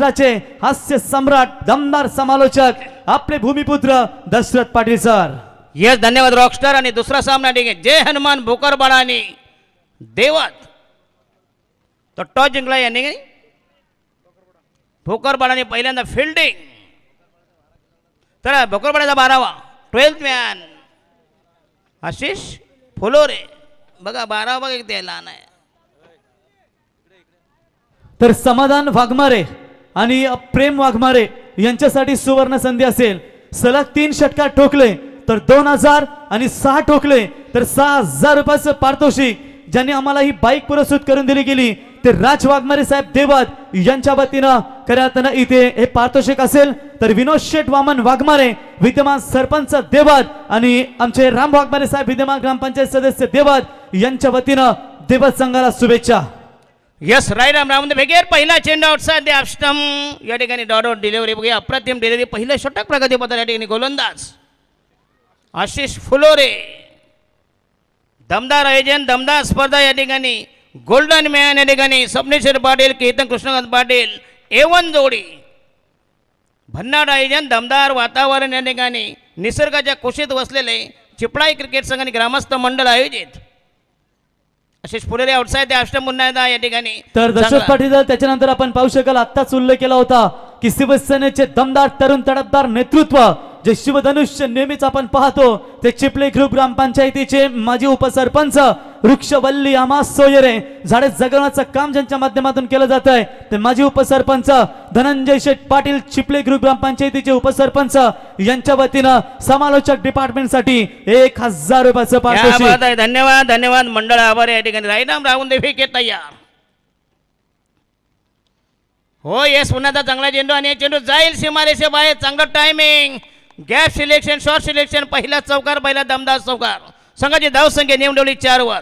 महाराष्ट्राचे हास्य सम्राट दमदार समालोचक आपले भूमिपुत्र दशरथ पाटील सर. यस धन्यवाद रॉकस्टार. आणि दुसरा सामना ठीक आहे जय हनुमान भोकरबाड आणि देवत. तो टॉस जिंकला यांनी भोकरबाडाने पहिल्यांदा फिल्डिंग. तर भोकरबाडाचा 12वा 12th मॅन आशिष फुलोरे. बघा 12वा बघा किती लहान आहे. तर समाधान वाघमारे आणि प्रेम वाघमारे यांच्यासाठी सुवर्ण संधी असेल. सलग 3 षटकार ठोकले तर 2000 आणि 6 ठोकले तर 6000 रुपयाचं पारितोषिक ज्यांनी आम्हाला ही बाईक पुरस्कृत करून दिली गेली ते राज वाघमारे साहेब देवत यांच्या वतीनं खऱ्या अर्थानं इथे हे पारितोषिक असेल. तर विनोद शेठ वामन वाघमारे विद्यमान सरपंच देवत आणि आमचे राम वाघमारे साहेब विद्यमान ग्रामपंचायत सदस्य देवत यांच्या वतीनं देवत संघाला शुभेच्छा. यस राईट राऊंड भेगेर पहिला चेंडू आउटसाइड द ऑफ या ठिकाणी डॉट आउट डिलिव्हरी बघूया. अप्रतिम डिलिव्हरी. पहिलं षटक प्रगतीपत्र या ठिकाणी गोलंदाज आशिष फुलोरे. दमदार आयोजन दमदार स्पर्धा या ठिकाणी गोल्डन मॅन या ठिकाणी स्वप्नेश्वर पाटील केतन कृष्णकांत पाटील A1 जोडी. भन्नाट आयोजन दमदार वातावरण या ठिकाणी निसर्गाच्या कुशीत वसलेले चिपळाई क्रिकेट संघ आणि ग्रामस्थ मंडळ आयोजित. आशिष फुलोरे आउटसाइड द ऑफ पुन्हा एकदा या ठिकाणी. तर दशरथ पाटील त्याच्यानंतर आपण पाहू शकाल आत्ताच उल्लेख केला होता की शिवसेनेचे दमदार तरुण तडफदार नेतृत्व जे शिवधनुष्य नेहमीच आपण पाहतो ते चिपळे ग्रुप ग्रामपंचायतीचे माजी उपसरपंच वृक्षवल्ली आमा सोयरे झाडे जगवण्याचं काम ज्यांच्या माध्यमातून केलं जात आहे ते माजी उपसरपंच धनंजय शेठ पाटील चिपळे ग्रुप ग्रामपंचायतीचे उपसरपंच यांच्या वतीनं समालोचक डिपार्टमेंटसाठी 1000 रुपयाचं पारितोषिक. धन्यवाद धन्यवाद मंडळ आभार. या ठिकाणी राईनाम राहून दे फेके तयार. हो येस पुन्हा चांगला चेंडू आणि चेंडू जाईल सीमारेषे बाहेर. चांगलं timing gap selection short selection. पहिला चौकार पहिला दमदार चौकार. संघाची धाव संख्या नेम ठेवली 4 वर.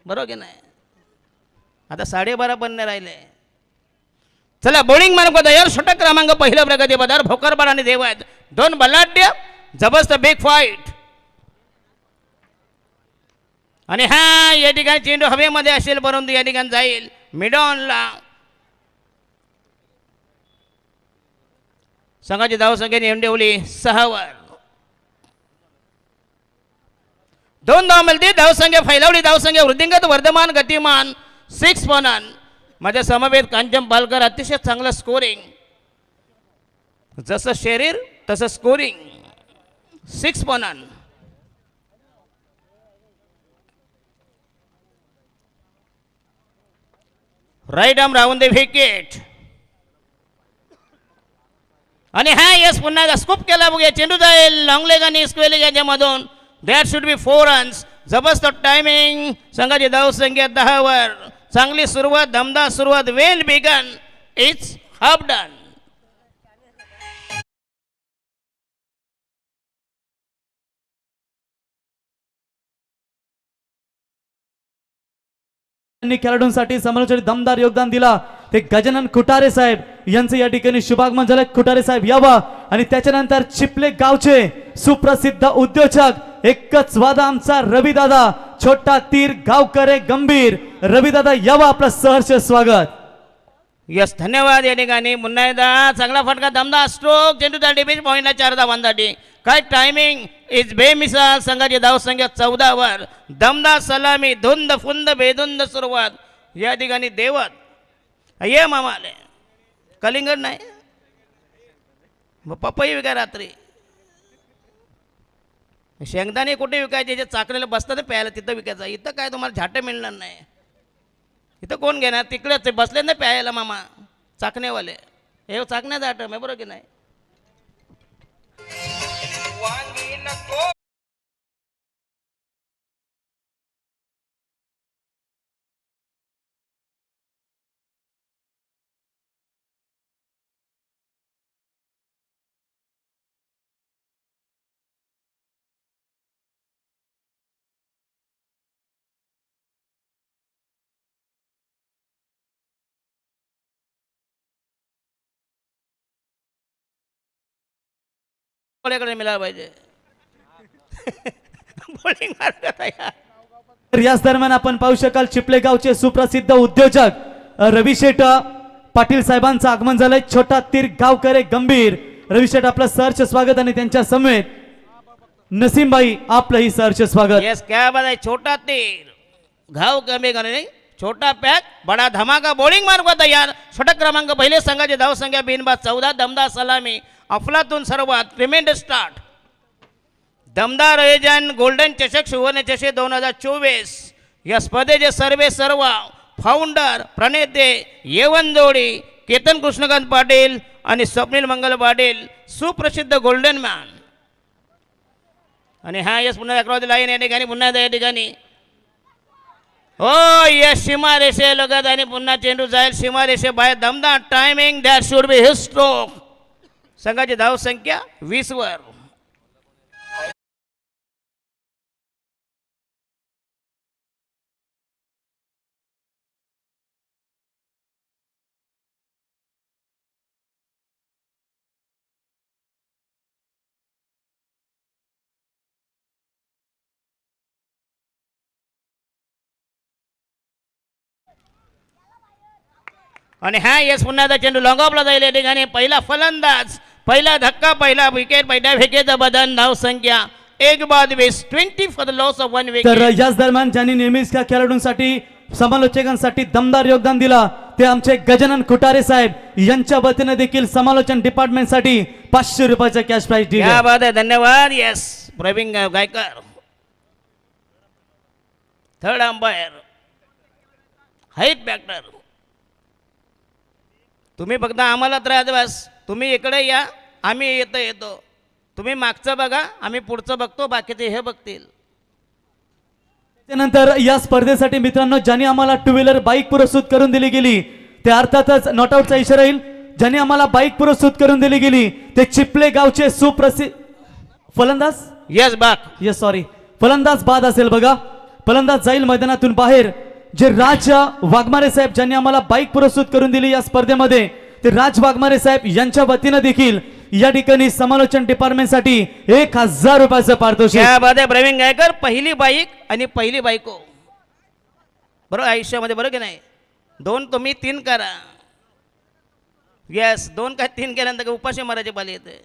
बरोबर की नाही. आता 12:30 पण नाही राहिले. चला बॉलिंग मार्ग तयार. षटक क्रमांक पहिला प्रगती पदार भोकरबाड आणि देवत. 2 बलाढ्य जबरदस्त बिग फाईट. आणि हा या ठिकाणी चेंडू हवेमध्ये असेल परंतु या ठिकाणी जाईल मिडॉनला. संघाची धाव संख्या नेम ठेवली 6 वर. 2 धाव मिळते. धाव संख्या फैलावली. धाव संख्या वृद्धिंगत वर्धमान गतिमान 6 बनन. माझ्या समवेत कांचन पालकर. अतिशय चांगलं स्कोरिंग. जसं शरीर तसं स्कोरिंग 6 बनन. Right arm round the wicket. आणि हा यस पुन्हा स्कूप केला बघूया. चेंडू जाईल लॉंग लेग आणि स्क्वेअर लेग याच्यामधून. That should be 4 runs. जबरदस्त टायमिंग. संघाची धाव संख्या 10 वर. चांगली सुरुवात दमदार सुरुवात. Well begun it's half done. खेळाडूंसाठी समालोचक दमदार योगदान दिला ते गजानन खुटारे साहेब यांचे या ठिकाणी शुभागमन झाले. खुटारे साहेब यावा. आणि त्याच्यानंतर चिपले गावचे सुप्रसिद्ध उद्योजक एकच वादा आमचा रविदादा छोटा तीर गावकरे गंभीर. रविदादा यावा. आपलं सहर्ष स्वागत. यस धन्यवाद. या ठिकाणी पुन्हा एकदा चांगला फटका दमदार स्ट्रोक. चेंडूचा डिफेन्स पॉईंटला 4 धावांसाठी. काय टायमिंग इज बेमिसाल. संघाची धाव संख्या 14 वर. दमदार सलामी धुंद फुंद बेधुंद सुरुवात या ठिकाणी देवत. ये मामाले कलिंगड नाही पपई विकाय रात्री. शेंगदाणे कुठे विकायचे जे चाकलेलं बसतात प्यायला तिथं विकायचं. इथं काय तुम्हाला झाटं मिळणार नाही. इथं कोण घेणार. तिकडेच बसले ना प्यायला मामा चाकणेवाले. हे चाकण्याचं आटम आहे बरोबर की नाही. कोणाकडे मिळाला पाहिजे बॉलिंग मार्ग तयार. तर याच दरम्यान आपण पाहू शकाल चिपले गावचे सुप्रसिद्ध उद्योजक रवी शेठ पाटील साहेबांचं आगमन झालंय. छोटा तीर गावकरे गंभीर. रवी शेठ आपलं सहर्ष स्वागत आणि त्यांच्या समेत नसीमबाई आपलंही सहर्ष स्वागत. यस क्या बात आहे. छोटा तीर घाव कमी करणे छोटा पॅक बडा धमाका. बॉलिंग मार्ग तयार. षटक क्रमांक पहिले संघाची धाव संख्या बिनबाद 14. दमदार सलामी अफलातून सर्वात ट्रिमेंडस स्टार्ट. दमदार आयोजन गोल्डन चषक सुवर्ण चषक 2024 या स्पर्धेचे सर्व फाउंडर प्रणेते येवन जोडी केतन कृष्णकांत पाटील आणि स्वप्नील मंगल पाटील सुप्रसिद्ध गोल्डन मॅन. आणि हा यस पुन्हा अक्रॉस लाईन या ठिकाणी पुन्हा या ठिकाणी हो यस सीमा रेषे लगत आणि पुन्हा चेंडू जाईल सीमा रेषे बाहेर. दमदार timing that should be his stroke. संघाची धाव संख्या 20 वर. आणि हा येस पुन्हा एकदा चेंडू लॉंग ऑफला जाईल या ठिकाणी. पहिला फलंदाज पहिला धक्का पहिला विकेट पहिल्या विकेटचं बदल. धाव संख्या 1/20 20 फॉर द लॉस ऑफ 1 तर विकेट. याच दरम्यान ज्यांनी नेहमीच त्या खेळाडूंसाठी समालोचकांसाठी दमदार योगदान दिला ते आमचे गजानन खुटारे साहेब यांच्या वतीने देखील समालोचन डिपार्टमेंटसाठी 500 रुपयाचा कॅश प्राइज क्या दिला. बात आहे. धन्यवाद. Yes Praveen Gaikar third umpire हाईट बॅक्टर. तुम्ही फक्त आम्हाला त्रास बस. तुम्ही इकडे या आम्ही येतो. तुम्ही मागचं बघा आम्ही पुढचं बघतो बाकीचे हे बघतील. त्यानंतर या स्पर्धेसाठी मित्रांनो ज्यांनी आम्हाला टू व्हीलर बाईक पुरस्कृत करून दिली गेली ते अर्थातच नॉट आउटचा इशारा येईल. ज्यांनी आम्हाला बाईक पुरस्कृत करून दिली गेली ते चिपले गावचे सुप्रसिद्ध फलंदाज येस बाक येस सॉरी फलंदाज बाद असेल बघा. फलंदाज जाईल मैदानातून बाहेर. जे राज वाघमारे साहेब ज्यांनी आम्हाला बाईक पुरस्कृत करून दिली या स्पर्धेमध्ये ते राज वाघमारे साहेब यांच्या वतीनं देखील या ठिकाणी समालोचन डिपार्टमेंटसाठी 1000 रुपयाचं पारितोषिक. क्या बात आहे. प्रवीण गायकर पहिली बाईक आणि पहिली बायको बरोबर आयुष्यामध्ये बरोबर की नाही. 2 तुम्ही 3 करा. येस 2 काय 3 केल्यानंतर उपाशी मारायचे पाली येते.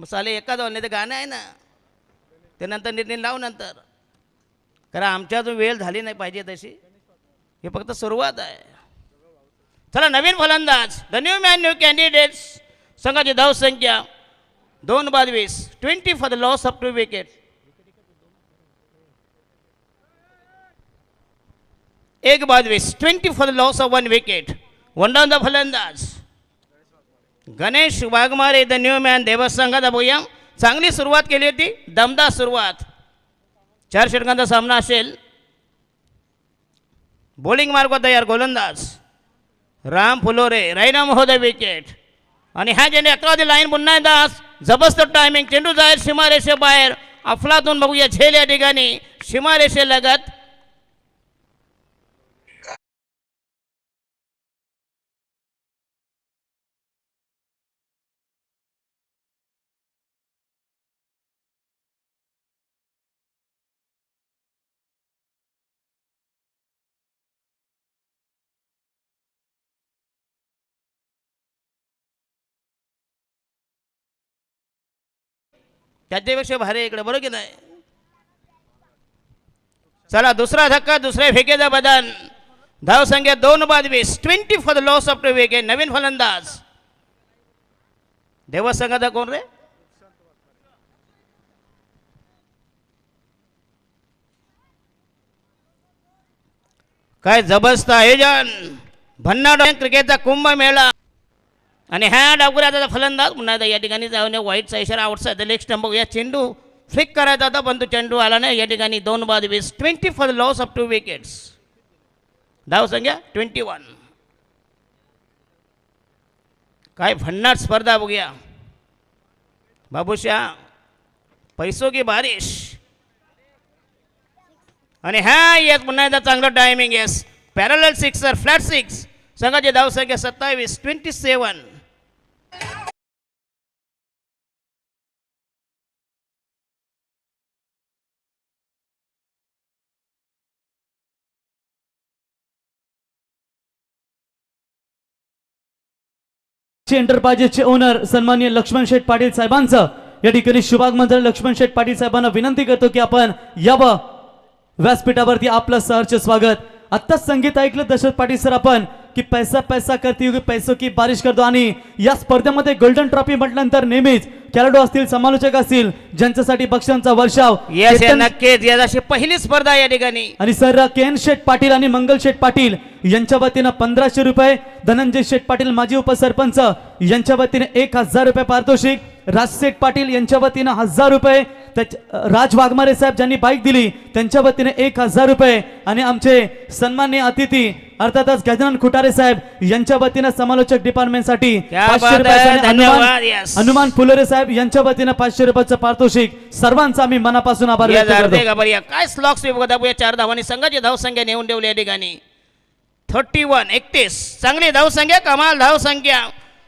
मग साले एका जाऊन नाही ते गाणं आहे ना ते नंतर निर्णय लावू नंतर. कारण आमच्या अजून वेळ झाली नाही पाहिजे तशी. हे फक्त सुरुवात आहे. चला नवीन फलंदाज the new man new candidates. संघाची धाव संख्या 2/20 20 for the loss of 2 wicket. 1/20 20 for the loss of 1 wicket. One down the फलंदाज Ganesh Waghmare the new man देवस्थानचा भूया. चांगली सुरुवात केली होती. दमदार सुरुवात. 4 षटकांचा सामना असेल. बॉलिंग मार्ग तयार. गोलंदाज राम फुलोरे रायना महोदय विकेट. आणि हा ज्याने 11 लाईन पुन्हा एकदा जबरदस्त टायमिंग. चेंडू जाईल सीमारेषे बाहेर. अफलातून बघूया झेल या ठिकाणी सीमारेषे लगत. त्याच्यापेक्षा भारी इकडे बरोबर की नाही. चला दुसरा धक्का दुसऱ्या फेकेचा बदल. धाव संख्या 2/20 20 for the loss of 2 wicket. नवीन फलंदाज देवस्थानचा कोण रे. काय जबरदस्त आयोजन. भन्नाड क्रिकेटचा कुंभमेळा. आणि ह्या डावकुऱ्याचा फलंदाज पुन्हा या ठिकाणी जाऊन व्हाईटचा इशारा आउटसाइड द लेग स्टंप. या चेंडू फ्लिक करायचा होता पण तो चेंडू आला नाही. या ठिकाणी 2/20 20 for the loss of 2 wickets. धाव संख्या 21. काय भन्नाट स्पर्धा बघूया. बाबूशा पैसो की बारिश. आणि हा येस पुन्हा एकदा चांगलं timing. Yes parallel sixer flat 6. संघाची धाव संख्या 27 27. एंटरप्राइजेसचे ओनर सन्माननीय लक्ष्मण शेठ पाटील साहेबांचं या ठिकाणी शुभागमन झालं. लक्ष्मण शेठ पाटील साहेबांना विनंती करतो की आपण यावं व्यासपीठावरती. आपलं सहर्ष स्वागत. आत्ताच संगीत ऐकलं दशरथ पाटील सर आपण की पैसा पैसा करती हुई पैसों की बारिश करतो. आणि या स्पर्धेमध्ये गोल्डन ट्रॉफी म्हटल्यानंतर नेहमीच खेळाडू असतील, समालोचक असतील, ज्यांच्यासाठी बक्षांचा वर्षाव. यस या नक्कीच या अशी पहिली स्पर्धा या ठिकाणी. आणि सर केन शेठ पाटील आणि मंगल शेठ पाटील यांच्या वतीनं 1500 रुपये, धनंजय शेठ पाटील माजी उपसरपंच यांच्या वतीने 1000 रुपये पारितोषिक, राजशेठ पाटील यांच्या वतीनं 1000 रुपये, राज वाघमारे साहेब ज्यांनी बाईक दिली त्यांच्या वतीने 1000 रुपये, आणि आमचे सन्माननीय अतिथी अर्थातच गजानन खुटारे साहेब यांच्या वतीनं समालोचक डिपार्टमेंटसाठी क्या 500 बात रुपये, है, आणि धन्यवाद. Yes. हनुमान फुलोरे साहेब यांच्या वतीनं 500 रुपयाचं पारितोषिक. सर्वांचा आम्ही मनापासून आभार व्यक्त करतो. काय स्लॉक्स बघा चार धावांनी संघाची धावसंख्या नेऊन ठेवली या ठिकाणी 31 चांगली धावसंख्या, कमाल धावसंख्या.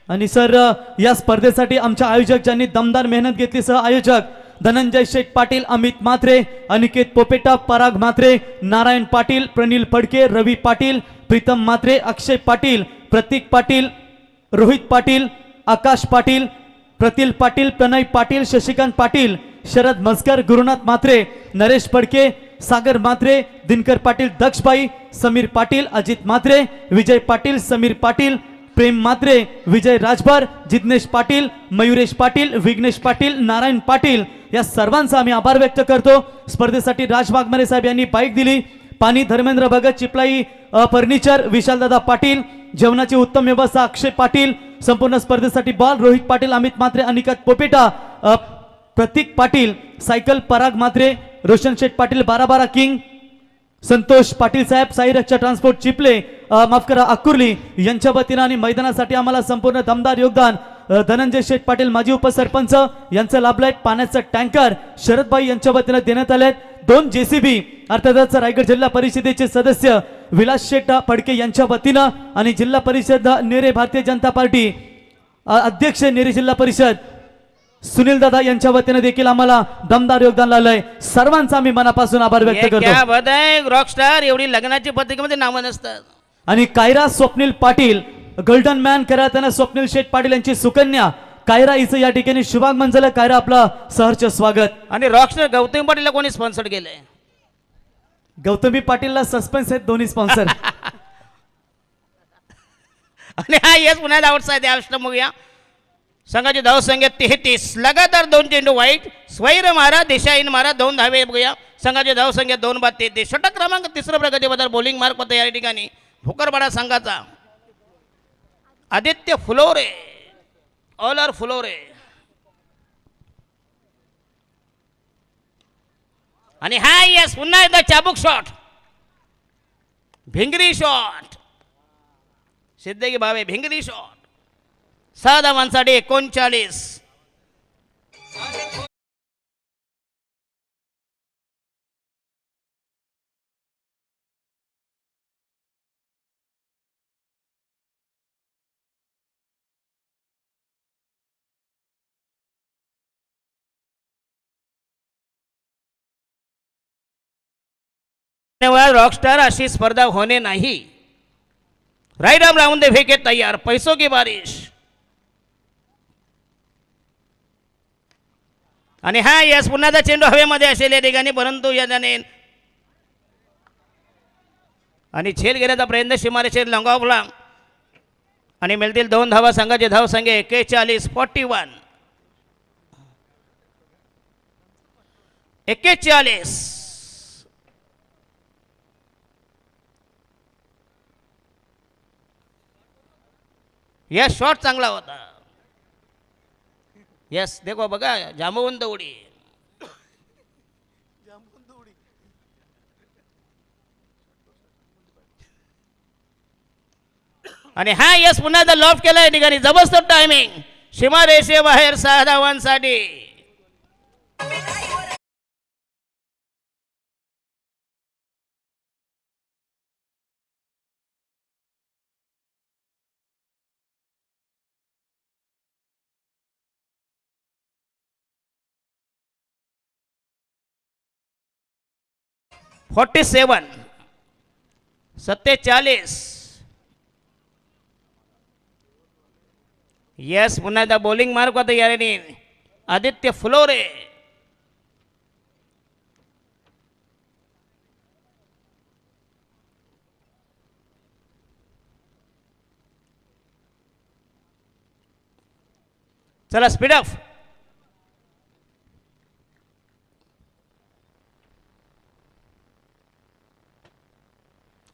आणि सर या स्पर्धेसाठी आमच्या आयोजक ज्यांनी दमदार मेहनत घेतली, सह आयोजक धनंजय शेठ पाटील, अमित म्हात्रे, अनिकेत पोपेटा, पराग म्हात्रे, नारायण पाटील, प्रनिल फडके, रवी पाटील, प्रीतम म्हात्रे, अक्षय पाटील, प्रतीक पाटील, रोहित पाटील, आकाश पाटील, प्रतील पाटील, प्रणय पाटील, शशिकांत पाटील, शरद मस्कर, गुरुनाथ म्हात्रे, नरेश फडके, सागर म्हात्रे, दिनकर पाटील, दक्षबाई, समीर पाटील, अजित म्हात्रे, विजय पाटील, समीर पाटील, प्रेम म्हात्रे, विजय राजभर, जिग्नेश पाटील, मयुरेश पाटील, विघ्नेश पाटील, नारायण पाटील या सर्वांचा आम्ही आभार व्यक्त करतो. स्पर्धेसाठी राज वाघमारे साहेब यांनी बाईक दिली. पाणी धर्मेंद्र भगत, चिपलाई फर्निचर, विशालदादा पाटील, जेवणाची उत्तम व्यवस्था अक्षय पाटील, संपूर्ण स्पर्धेसाठी बॉल रोहित पाटील, अमित म्हात्रे, अनिकेत पोपेटा, प्रतीक पाटील, सायकल पराग म्हात्रे, रोशन शेठ पाटील, 12 किंग, संतोष पाटील साहेब, साई रक्षा ट्रान्सपोर्ट चिपले, माफ करा अकुर्ली यांच्या वतीनं. आणि मैदानासाठी आम्हाला संपूर्ण दमदार योगदान धनंजय शेठ पाटील माजी उपसरपंच यांचं लाभलंय. पाण्याचं टँकर शरदबाई यांच्या वतीनं देण्यात आले. 2 JCB अर्थातच रायगड जिल्हा परिषदेचे सदस्य विलास शेठ फडके यांच्या वतीनं, आणि जिल्हा परिषद नेरे भारतीय जनता पार्टी अध्यक्ष नेरे जिल्हा परिषद सुनील दादा यांच्या वतीने देखील आम्हाला दमदार योगदान लावलंय. सर्वांचा आम्ही मनापासून आभार व्यक्त करतो. रॉकस्टार एवढी लग्नाची पत्रिकेमध्ये नावं नसतात. आणि कायरा स्वप्नील पाटील, गोल्डन मॅन कराताना स्वप्नील शेठ पाटील यांची सुकन्या कायरा हिचं या ठिकाणी शुभागमन झालं. कायरा आपलं सहर्ष स्वागत. आणि रॉकस्टार गौतमी पाटीलला कोणी स्पॉन्सर केलंय? गौतमी पाटीलला सस्पेन्स आहेत दोन्ही स्पॉन्सर. आणि हा येस पुन्हा आउटसाइड अष्टम बघूया. संघाची धावसंख्या 33, लगातार 2 चेंडू वाईट, स्वैर मारा, दिशाहीन मारा, 2 धावे बघूया. संघाची धावसंख्या 2 षटक क्रमांक 3 प्रगतीबद्दल बॉलिंग मार्क होता या ठिकाणी भोकरपाडा संघाचा आदित्य फुलोरे, ऑलर फुलोरे. आणि हा यस पुन्हा एकदा चाबूक शॉट, भिंगरी शॉट, सिद्धगी भावे भिंगरी शॉट. 6 धावांसाठी 39. धन्यवाद. रॉकस्टार अशी स्पर्धा होने नहीं. राइट आर्म राउंड दे फेंके तैयार, पैसों की बारिश. आणि हा यस पुन्हा चेंडू हवेमध्ये असेल या ठिकाणी, परंतु याने आणि झेल घेण्याचा प्रयत्न सीमारेषेत लंगावला आणि मिळतील 2 धावा. संघाची धावसंख्या 41. 41. यस शॉट चांगला होता. यस देखो बघा जांबवंत उडी. आणि हा यस पुन्हा एकदा लॉफ्ट केला या ठिकाणी. जबरदस्त टायमिंग, सीमा रेषेबाहेर 6 धावांसाठी. फोर्टी 47. यस पुन्हा एकदा बॉलिंग मार्क होता याने आदित्य फुलोरे. चला स्पीड ऑफ.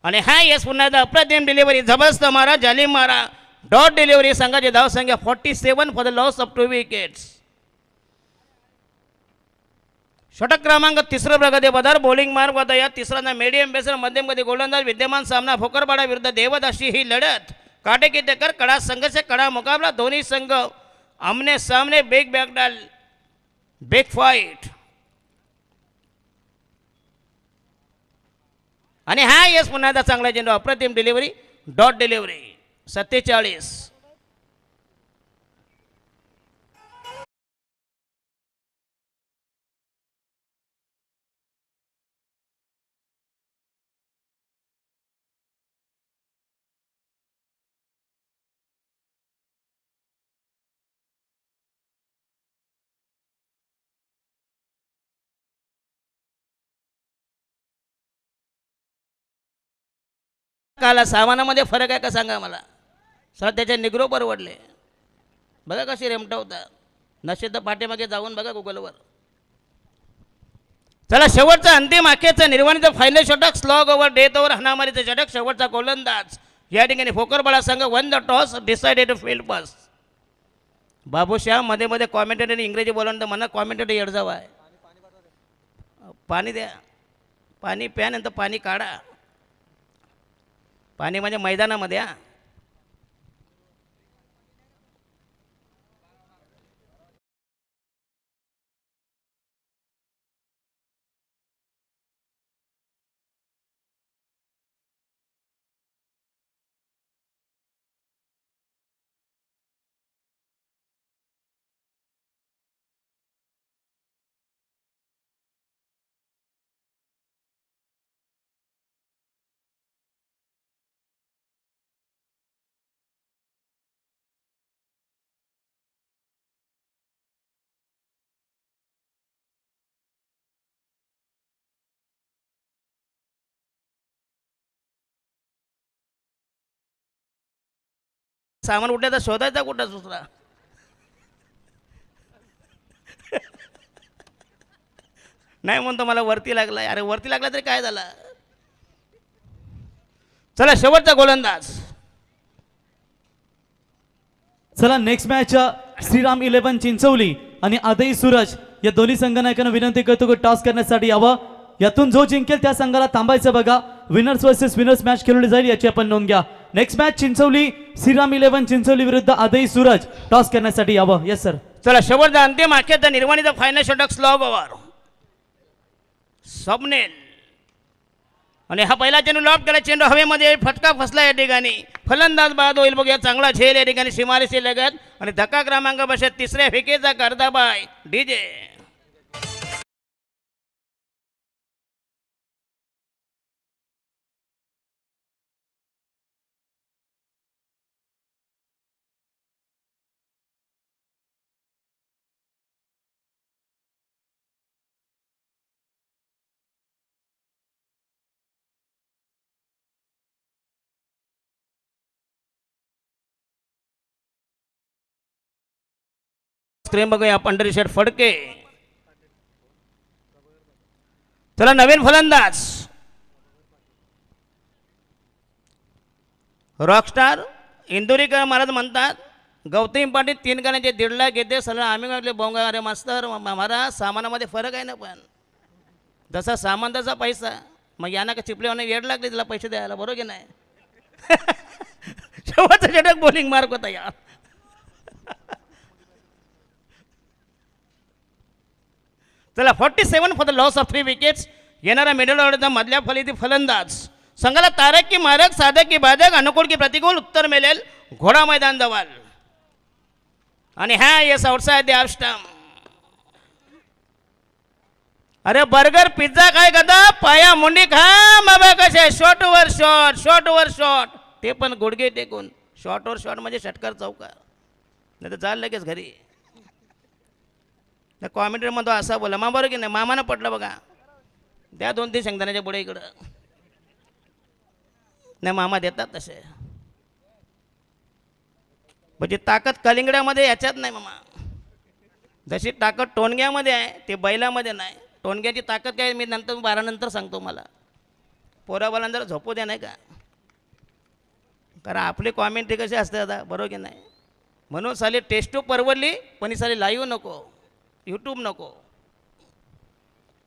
आणि हा यस पुन्हा एकदा अप्रतिम डिलिव्हरी जबरदस्त मारा जालिम मारा डॉट डिलिव्हरी. संघाची धाव संख्या 47 for the loss of 2 wickets. षटक क्रमांक तिसरं प्रगती पदार बॉलिंग मार्क होता या तिसऱ्यांदा मीडियम पेसर मध्यम गती गोलंदाज विद्यमान सामना भोकरपाडा विरुद्ध देवदाशी ही लढत काटेकी टक्कर कडा संघर्ष कडा मुकाबला दोन्ही संघ आमने सामने बिग बॅकडल बिग फाईट. आणि हा यस पुन्हा एकदा चांगला चेंडू अप्रतिम डिलिव्हरी डॉट डिलिव्हरी 47. काला सामानामध्ये फरक आहे का सांगा मला. सध्याचे निग्रो परवडले बघा कशी रेमटवतात. नसेल तर पाठीमागे जाऊन बघा गुगलवर. चला शेवटचा अंतिम अखेरचा निर्वाणीचा फायनल षटक स्लॉग ओव्हर डेथ ओव्हर हनामारीचा षटक. शेवटचा गोलंदाज या ठिकाणी भोकरपाडा संघ won the toss decided field पास. बाबूश्याम मध्ये मध्ये कॉमेंटेटर इंग्रजी बोलून तर मला कॉमेंटेटर येडजावा आहे. पाणी द्या पाणी प्या नंतर पाणी काढा. पाणी म्हणजे मैदानामध्ये हा. सामान उठायचा शोधायचा कुठं दुसरा. नाही म्हणतो मला वरती लागला. अरे वरती लागला तरी काय झालं. चला शेवटचा गोलंदाज. चला नेक्स्ट मॅच श्रीराम 11 चिंचवली आणि आदई सूरज या दोन्ही संघनायकांना विनंती करतो की टॉस करण्यासाठी यावं. यातून जो जिंकेल त्या संघाला थांबायचं बघा. विनर्स वर्सेस विनर्स मॅच खेळवली जाईल याची आपण नोंद घ्या. नेक्स्ट मॅच चिंचवली श्रीराम 11 चिंचवली विरुद्ध आदई सूरज टॉस करण्यासाठी यावं. Yes sir. चला शेवटचा अंतिम अखेरचा निर्वाणीचा फायनल षटक स्लॉग ओव्हर सबनेल. आणि हा पहिला चेंडू लॉब केला. चेंडू हवेमध्ये फटका फसला या ठिकाणी. फलंदाज बाद होईल बघूया. चांगला झेल या ठिकाणी सीमारेषे लगत आणि धक्का क्रमांक बसत तिसऱ्या फेकीचा करदाबाय डीजे. स्क्रीन बघूया. पंढरी शेठ फडके. चला नवीन फलंदाज रॉकस्टार इंदुरीकर महाराज म्हणतात गौतम पाटील 3 गाण्याचे 1.5 लाख घेते. सर आम्ही म्हटले बोंगा. अरे मास्तर महाराज सामानामध्ये फरक आहे ना. पण जसा सामान तसा पैसा. मग यांना का चिपलेवाने 1.5 लाख तिला पैसे द्यायला बरोबर की नाही. शेवटचा षटक बॉलिंग मार्क होता यार. चला 47 for the loss of 3 wickets. येणारा मिडल ऑर्डरचा मधल्या फलीतील फलंदाज संघाला तारक की मारक साधक की बाधक अनुकूल की प्रतिकूल उत्तर मिळेल घोडा मैदान जवळ. आणि हा yes outside the off stump. अरे बर्गर पिझ्झा काय करता पाया मुंडी खा बाबा. कसे shot over shot shot over shot. ते पण गुडघे टेकून शॉट ओव्हर शॉट म्हणजे षटकार चौकार. नाही तर जाल लगेच घरी. त्या कॉमेंट्री म्हणतो असा बोला मा बरं की नाही, मामानं पटलं बघा. द्या 2-3 शेंगदाण्याच्या पुढे इकडं. नाही मामा देतात तसे. म्हणजे ताकद कलिंगड्यामध्ये याच्यात नाही मामा. जशी ताकद टोणग्यामध्ये आहे ते बैलामध्ये नाही. टोणग्याची ताकद काय मी नंतर 12 नंतर सांगतो मला. पोराबालांना जरा झोपू द्या नाही का, कारण आपली कॉमेंट्री कशी असते आता, बरोबर की नाही. म्हणून साली टेस्ट परवडली पण ही साली लाईव्ह नको, यूट्यूब नको.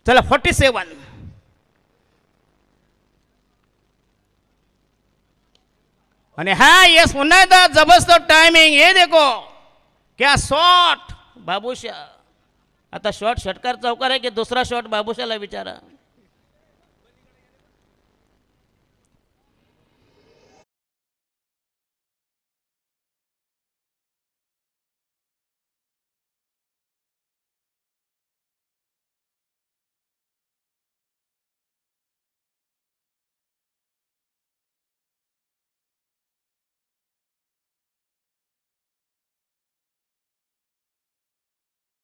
चला 47. आणि हा यस पुन्हा एकदा जबरदस्त टायमिंग. ये देखो क्या शॉट बाबूशा. आता शॉट षटकार चौकार आहे की दुसरा शॉट बाबूशाला विचारा.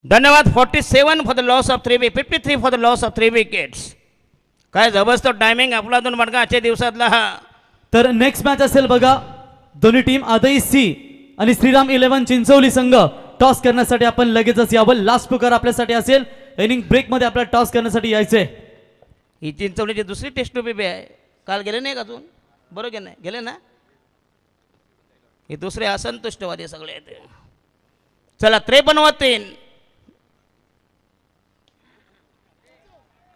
धन्यवाद. 47 for the loss of 3 wicket, 53 for the loss of 3 wickets. काय जबरदस्त टायमिंग आपला दोन बडका आजच्या दिवसातला हा. तर नेक्स्ट मॅच असेल बघा, दोन्ही टीम आदई सी आणि श्रीराम 11 चिंचवली संघ टॉस करण्यासाठी आपण लगेचच यावं. लास्ट पुकार आपल्यासाठी असेल, इनिंग ब्रेकमध्ये आपल्याला टॉस करण्यासाठी यायचंय. ही चिंचवलीची दुसरी टेस्ट बी आहे. काल गेले नाही का अजून, बरोबर की नाही, गेले ना. हे दुसरे असंतुष्टवादी सगळे आहेत. चला 53.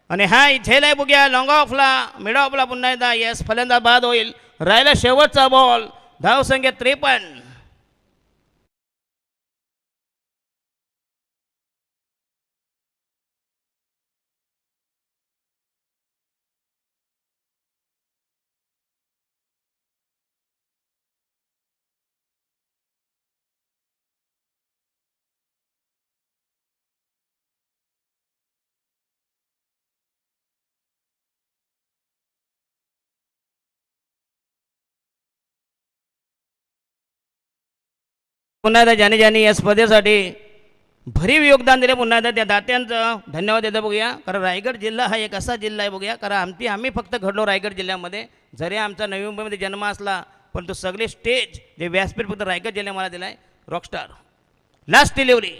आणि हा झेलाय बघूया लॉंग ऑफला, मिड ऑफला पुन्हा एकदा यस फलंदाज बाद होईल. राहिला शेवटचा बॉल, धावसंख्या 53. पुन्हा एकदा ज्याने ज्याने या स्पर्धेसाठी भरीव योगदान दिले पुन्हा एकदा त्या दात्यांचं धन्यवाद देतो बघूया. कारण रायगड जिल्हा हा एक असा जिल्हा आहे बघूया, कारण आम्ही फक्त घडलो रायगड जिल्ह्यामध्ये. जरी आमचा नवी मुंबईमध्ये जन्म असला पण तो सगळे स्टेज जे व्यासपीठ फक्त रायगड जिल्ह्यात मला दिला आहे. रॉकस्टार लास्ट डिलिव्हरी,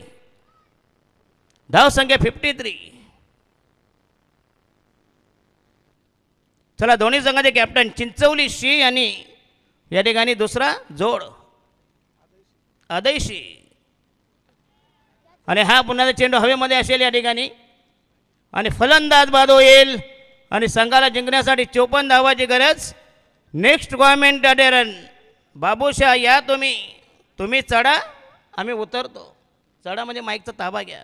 धावसंख्या 53. चला दोन्ही संघाचे कॅप्टन चिंचवली शी आणि या ठिकाणी दुसरा जोड आदयशी. आणि हा पुन्हा चेंडू हवेमध्ये असेल या ठिकाणी आणि फलंदाज बाद होईल आणि संघाला जिंकण्यासाठी 54 धावाची गरज. नेक्स्ट कॉमेंटेटर बाबूशा या, तुम्ही चढा, आम्ही उतरतो. चढा म्हणजे माईकचा ताबा घ्या.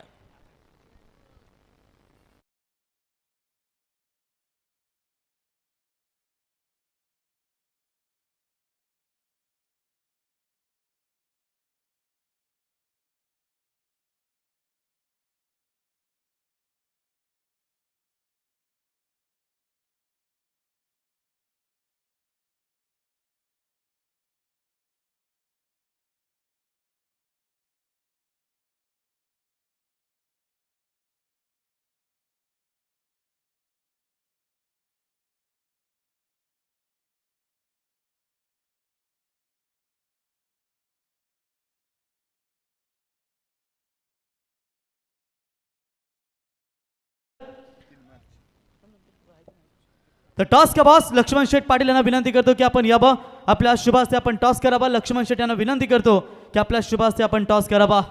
तर टॉस का बॉस लक्ष्मण शेठ पाटील यांना विनंती करतो की आपण यावं, आपल्या शुभ हस्ते आपण टॉस करावा. लक्ष्मण शेठ यांना विनंती करतो की आपल्या शुभ हस्ते आपण टॉस करावा.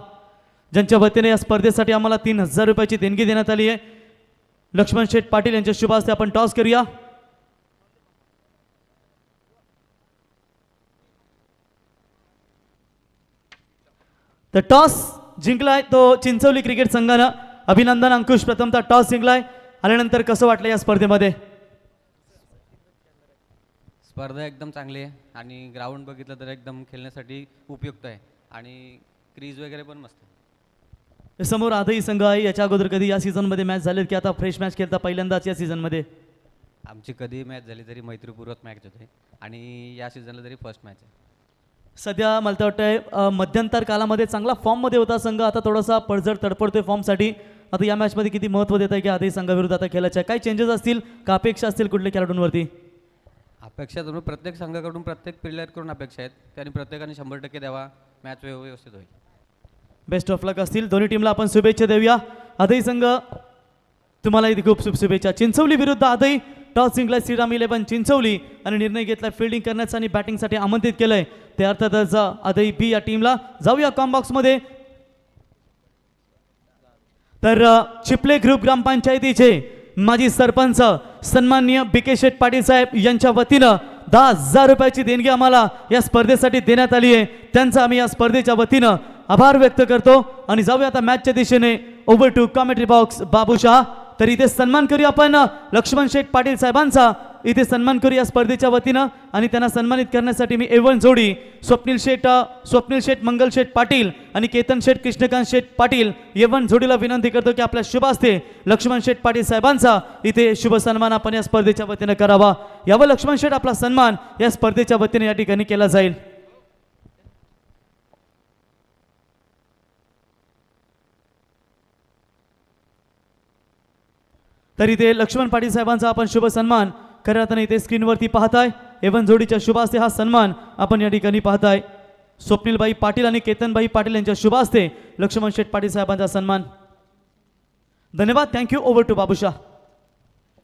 ज्यांच्या वतीने या स्पर्धेसाठी आम्हाला 3000 रुपयाची देणगी देण्यात आली आहे. लक्ष्मण शेठ पाटील यांच्या शुभ हस्ते आपण टॉस करूया. तर टॉस जिंकलाय तो चिंचवली क्रिकेट संघानं. अभिनंदन अंकुश, प्रथमतः टॉस जिंकलाय. आल्यानंतर कसं वाटलं या स्पर्धेमध्ये? स्पर्धा एकदम चांगली आहे आणि ग्राउंड बघितलं तर एकदम खेळण्यासाठी उपयुक्त आहे आणि क्रीज वगैरे पण मस्त आहे. समोर आधही संघ आहे. याच्या अगोदर कधी या सीझनमध्ये मॅच झालेत की आता फ्रेश मॅच खेळता पहिल्यांदाच या सीझनमध्ये? आमची कधी मॅच झाली तरी मैत्रीपूर्वक मॅच होते आणि या सीझनला तरी फर्स्ट मॅच आहे. सध्या मला तर वाटतंय मध्यंतर कालामध्ये चांगला फॉर्ममध्ये होता संघ, आता थोडासा पडझड तडपडतोय फॉर्मसाठी. आता या मॅचमध्ये किती महत्त्व देत आहे की आधी संघाविरुद्ध आता खेळायचं आहे, काय चेंजेस असतील का अपेक्षा असतील कुठल्या खेळाडूंवरती? अपेक्षा तर प्रत्येक संघाकडून प्रत्येक प्लेयरकडून अपेक्षा आहेत, त्यांनी प्रत्येकाने 100% द्यावा, मॅच व्यवस्थित होईल. बेस्ट ऑफ लक असतील दोन्ही टीमला आपण शुभेच्छा देऊया. आदई संघ तुम्हाला इथे खूप शुभेच्छा. चिंचवली विरुद्ध आदई टॉस जिंकलाय श्रीराम 11 चिंचवली आणि निर्णय घेतला फिल्डिंग करण्याचा आणि बॅटिंगसाठी आमंत्रित केलंय ते अर्थातच आदई बी या टीमला. जाऊया कॉम्बॉक्समध्ये. तर चिपले ग्रुप ग्रामपंचायतीचे माजी सरपंच सन्माननीय BK शेठ पाटील साहेब यांच्या वतीनं 10,000 रुपयाची देणगी आम्हाला या स्पर्धेसाठी देण्यात आली आहे, त्यांचा आम्ही या स्पर्धेच्या वतीनं आभार व्यक्त करतो. आणि जाऊया आता मॅचच्या दिशेने. Over to commentary box Babushah. तर इथे सन्मान करूया आपण लक्ष्मण शेठ पाटील साहेबांचा, इथे सन्मान करूया स्पर्धेच्या वतीनं. आणि त्यांना सन्मानित करण्यासाठी मी एवन जोडी स्वप्नील शेठ मंगल शेठ पाटील आणि केतन शेठ कृष्णकांत शेठ पाटील एवन जोडीला विनंती करतो की आपल्या शुभ हस्ते लक्ष्मण शेठ पाटील साहेबांचा इथे शुभ सन्मान आपण या स्पर्धेच्या वतीनं करावा. यावर लक्ष्मण शेठ आपला सन्मान या स्पर्धेच्या वतीने या ठिकाणी केला जाईल. तर इथे लक्ष्मण पाटील साहेबांचा आपण शुभ सन्मान करताना इथे स्क्रीनवरती पाहताय. एवन जोडीच्या शुभ हस्ते हा सन्मान आपण या ठिकाणी पाहताय. स्वप्नीलबाई पाटील आणि केतनबाई पाटील यांच्या शुभ हस्ते लक्ष्मण शेठ पाटील साहेबांचा सन्मान. धन्यवाद. Thank you. Over to Babushah.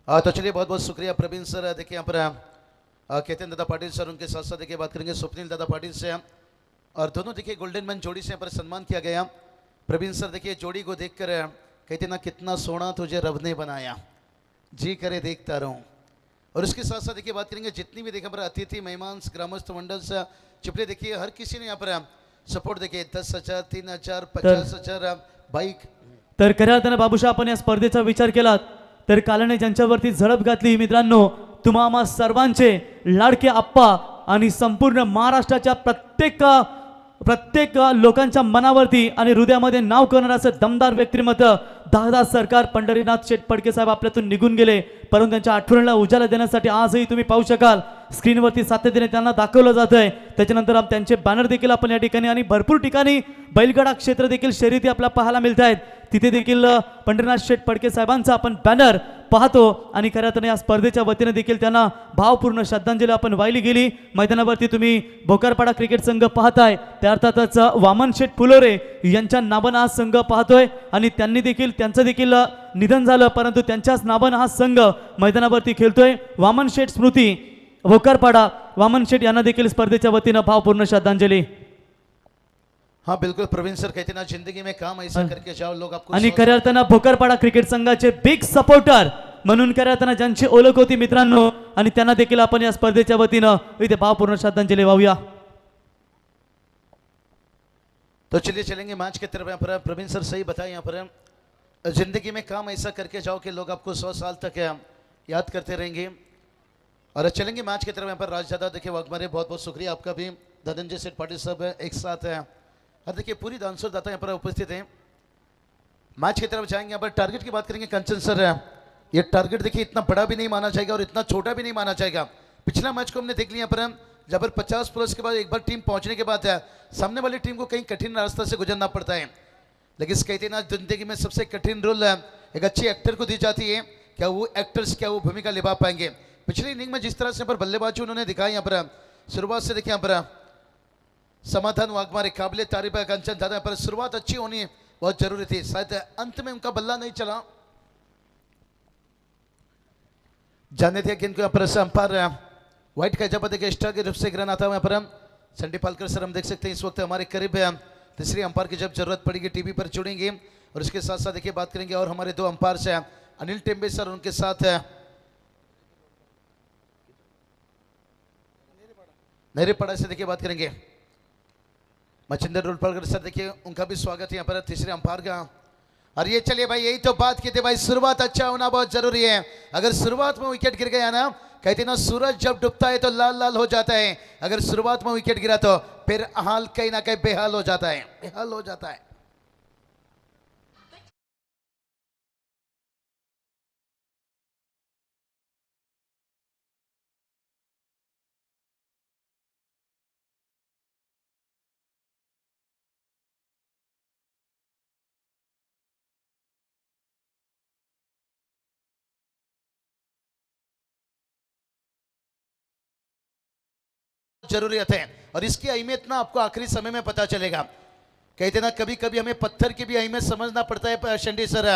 तो चलिए बहुत बहुत शुक्रिया प्रवीण सर. देखिए यहाँ पर केतन दादा पाटिल सर, उनके साथ साथ देखिए बात करेंगे स्वप्निल दादा पाटिल से, और दोनों देखिए गोल्डन मैन जोड़ी से यहाँ पर सम्मान किया गया. प्रवीण सर देखिए जोड़ी को देखकर कहते ना कितना सोना तुझे रब ने बनाया, जी करे देखता रहूं. और उसके साथ साथ देखिए बात करेंगे जितनी भी देखिए पर अतिथि मेहमान ग्रामस्थ मंडल से चिपले देखिए हर किसी ने यहाँ पर सपोर्ट देखिए 10,000 3,000 50,000 बाईक. तर खऱ्या अर्थानं बाबूशाह आपण या स्पर्धेचा विचार केलात तर कालाने ज्यांच्यावरती झडप घातली मित्रांनो, तुम्हा सर्वांचे लाडके आप्पा आणि संपूर्ण महाराष्ट्राच्या प्रत्येक लोकांच्या मनावरती आणि हृदयामध्ये नाव करणारं असं दमदार व्यक्तिमत्व दादा सरकार पंढरीनाथ शेठ फडके साहेब आपल्यातून निघून गेले, परंतु त्यांच्या आठवणीला उजाला देण्यासाठी आजही तुम्ही पाहू शकाल स्क्रीनवरती सातत्याने त्यांना दाखवलं जात आहे. त्याच्यानंतर त्यांचे बॅनर देखील आपण या ठिकाणी आणि भरपूर ठिकाणी बैलगाडा क्षेत्र देखील शर्यती आपल्याला पाहायला मिळत आहेत, तिथे देखील पंढरीनाथ शेठ फडके साहेबांचा आपण बॅनर पाहतो. आणि खऱ्या अर्थाने या स्पर्धेच्या वतीने देखील त्यांना भावपूर्ण श्रद्धांजली आपण वाहिली गेली. मैदानावरती तुम्ही भोकरपाडा क्रिकेट संघ पाहताय, त्या अर्थातच वामन शेठ फुलोरे यांच्या नावानं हा संघ पाहतोय आणि त्यांचं देखील निधन झालं, परंतु त्यांच्याच नावानं हा संघ मैदानावरती खेळतोय. वामन शेठ स्मृती भोकरपाडा वामन शेठ यांना देखील स्पर्धेच्या वतीनं भावपूर्ण श्रद्धांजली. हाँ बिल्कुल प्रवीण सर कहते ना जिंदगी में काम ऐसा करके जाओ लोग आपको. आणि खऱ्या अर्थानं भोकरपाडा क्रिकेट संघाचे बिग सपोर्टर म्हणून खऱ्या अर्थानं ज्यांची ओळख होती मित्रांनो, आणि त्यांना देखील आपण या स्पर्धेच्या वतीनं इथे भावपूर्ण श्रद्धांजली वाहूया. तो चलिए चलेंगे मैच की तरफ. यहाँ पर प्रवीण सर सही बताए, यहाँ पर जिंदगी में काम ऐसा करके जाओ कि लोग आपको 100 साल तक याद करते रहेंगे. और चलेंगे मैच की तरफ. यहाँ पर राजदादा देखिए वाघमारे, बहुत बहुत शुक्रिया आपका भी. धनंजय सेठ पाटिल साहब एक साथ है, और देखिए पूरी दानसर दाता यहाँ पर उपस्थित है. मैच की तरफ जाएंगे. यहाँ पर टारगेट की बात करेंगे कंचन सर. ये टारगेट देखिए इतना बड़ा भी नहीं माना जाएगा और इतना छोटा भी नहीं माना जाएगा. पिछला मैच को हमने देख लिया, पर जब 50 प्लस के बाद एक बार टीम पहुंचने के बाद सामने वाली टीम को कहीं कठिन रास्ता से गुजरना पड़ता है, लेकिन कहते हैं ना जिंदगी में सबसे कठिन रोल एक अच्छे एक्टर को दी जाती है. क्या वो एक्टर्स क्या वो भूमिका निभा पाएंगे? पिछली इनिंग में जिस तरह से पर बल्लेबाजी उन्होंने दिखाई, यहाँ पर शुरुआत से देखिए यहाँ पर समाधान वाघमारे काबिल तारीफ है. कंचन दादा पर शुरुआत अच्छी होनी बहुत जरूरी थी, शायद अंत में उनका बल्ला नहीं चला. जानते थे कि इनको यहाँ पर अंपायर व्हाइट का जब देखिए एक्स्ट्रा के रूप से ग्रहण आता है. यहाँ पर संडी पालकर सर हम देख सकते हैं इस वक्त हमारे करीब है. तीसरी अंपायर की जब जरूरत पड़ेगी टीवी पर जुड़ेंगे. और इसके साथ साथ देखिए बात करेंगे और हमारे 2 अंपायर से अनिल टेम्बे सर, उनके साथ नेरेपाड़ा से देखिए बात करेंगे मचिंदर रुलपालकर सर, देखिए उनका भी स्वागत है यहाँ पर तीसरे अंपायर का. और ये चलिए भाई यही तो बात की थी भाई, शुरुआत अच्छा होना बहुत जरूरी है. अगर शुरुआत में विकेट गिर गया ना, कहते ना सूरज जब डूबता है तो लाल लाल हो जाता है, अगर शुरुआत में विकेट गिरा तो फिर हाल कहीं ना कहीं बेहाल हो जाता है. बहुत जरूरत है और इसकी अहमियत ना आपको आखिरी समय में पता चलेगा। कहते ना कभी कभी हमें पत्थर की भी अहमियत समझना पड़ता है शंडी सर।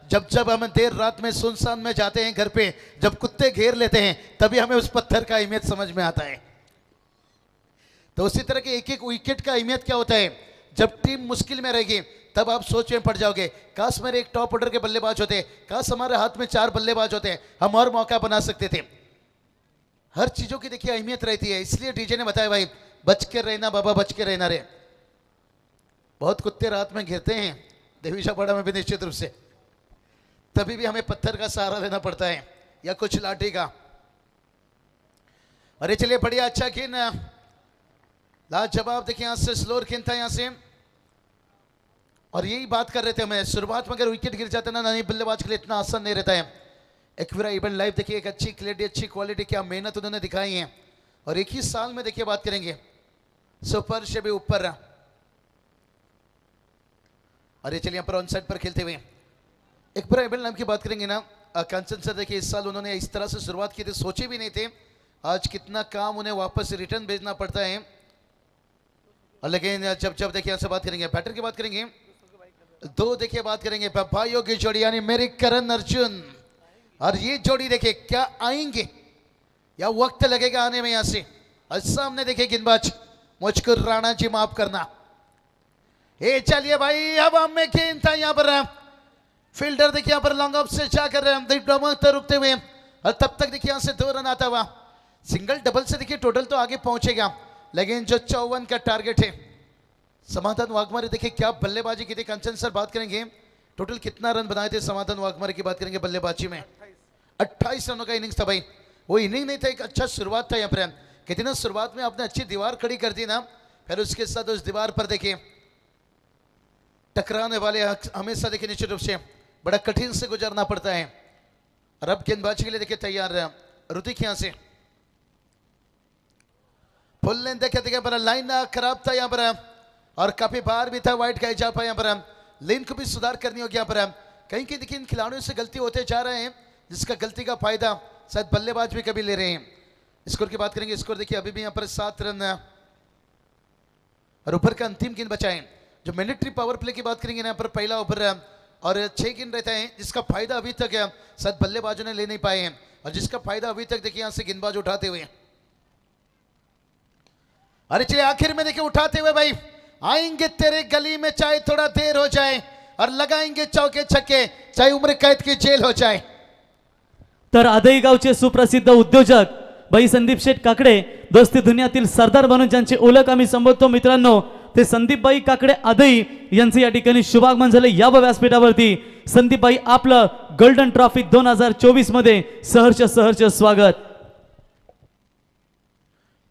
जब जब हम देर रात में सुनसान में जाते हैं घर पे, जब कुत्ते घेर लेते हैं तभी हमें उस पत्थर का अहमियत समझ में आता है। तो उसी तरह के एक एक विकेट का अहमियत क्या होता है, जब टीम मुश्किल में रहेगी तब आप सोच में पड़ जाओगे, काश मेरे एक टॉप ऑर्डर के बल्लेबाज होते, काश हमारे हाथ में 4 बल्लेबाज होते, हम और मौका बना सकते थे। हर चीजों की देखिए अहमियत रहती है, इसलिए डीजे ने बताया भाई बच के रहना बाबा, बच के रहना रे। बहुत कुत्ते रात में घेरते हैं देवीशापाड़ा में भी निश्चित रूप से, तभी भी हमें पत्थर का सहारा लेना पड़ता है या कुछ लाठी का। अरे चलिए बढ़िया, अच्छा खेल, लाजवाब। देखिए यहां से स्लोअर खेल था यहां से, और यही बात कर रहे थे हमें, शुरुआत में अगर विकेट गिर जाता ना नई बल्लेबाज के लिए इतना आसान नहीं रहता है। एक्विरा इवेंट लाइव देखिए, एक अच्छी क्लैरिटी, अच्छी क्वालिटी, क्या मेहनत उन्होंने दिखाई है। और एक ही साल में देखिए बात करेंगे सुपर से भी ऊपर। अरे चलिए यहाँ पर ऑन साइड पर खेलते हुए एक्विरा इवेंट लाइव की बात करेंगे ना, कंचन सर देखिए इस साल उन्होंने इस तरह से शुरुआत की थी, सोचे भी नहीं थे आज कितना काम उन्हें वापस रिटर्न भेजना पड़ता है। और लेकिन जब जब देखिए यहाँ से बात करेंगे बैटर की बात करेंगे, दो देखिए बात करेंगे भाइयों की जोड़ी यानी मेरी करण अर्जुन, और ये जोड़ी देखिए क्या आएंगे या वक्त लगेगा आने में। यहां से और सामने देखिए गेंदबाज, मुझको राणा जी माफ करना। ये चलिए भाई अब हमें गेंद था यहाँ पर, फील्डर देखिए यहाँ पर लॉन्ग ऑफ से जाकर रुकते हुए, और तब तक देखिए यहां से 2 रन आता हुआ। सिंगल डबल से देखिए टोटल तो आगे पहुंचेगा, लेकिन जो 54 का टारगेट है। समाधान वाघमारे देखिए क्या बल्लेबाजी की थी, कंचन सर बात करेंगे टोटल कितना रन बनाए थे समाधान वाघमारे की बात करेंगे बल्लेबाजी में। 28 रनों का इनिंग्स था भाई, वो इनिंग नहीं था, एक अच्छा शुरुआत था यहाँ पर। कहते ना शुरुआत में आपने अच्छी दीवार खड़ी कर दी ना, फिर उसके साथ उस दीवार पर देखिए टकराने वाले हमेशा देखिए निश्चित रूप से बड़ा कठिन से गुजरना पड़ता है। और अब गेंदबाजी के लिए देखिए तैयार ऋतिक यहां से फुल लेंथ देखिए पर लाइन खराब था यहाँ पर, और काफी बार भी था वाइड का इजाफा यहाँ पर, लेन को भी सुधार करनी होगी यहाँ पर। कहीं कहीं देखिए इन खिलाड़ियों से गलती होते जा रहे हैं, जिसका गलती का फायदा शायद बल्लेबाज भी कभी ले रहे हैं। स्कोर की बात करेंगे, स्कोर देखिए अभी भी यहाँ पर 7 रन, और ऊपर का अंतिम गेंद बचाए। जो मिलिट्री पावर प्ले की बात करेंगे यहाँ पर पहला ओवर और 6 गेंद रहता है, जिसका फायदा अभी तक शायद बल्लेबाजों ने ले नहीं पाए हैं, और जिसका फायदा अभी तक देखिए यहां से गेंदबाज उठाते हुए। अरे चलिए आखिर में देखिए उठाते हुए भाई आएंगे तेरे गली में चाहे थोड़ा देर हो जाए, और लगाएंगे चौके छक्के चाहे उम्र कैद की जेल हो जाए। तर आदई गावचे सुप्रसिद्ध उद्योजक भाई संदीप शेठ काकडे, दोस्ती दुनियातील सरदार म्हणून ज्यांची ओळख आम्ही संबोधतो मित्रांनो, ते संदीपबाई काकडे आदई यांचे या ठिकाणी शुभागमन झाले या व्यासपीठावरती। संदीपबाई आपलं गोल्डन ट्रॉफी 2024 मध्ये सहर्ष स्वागत।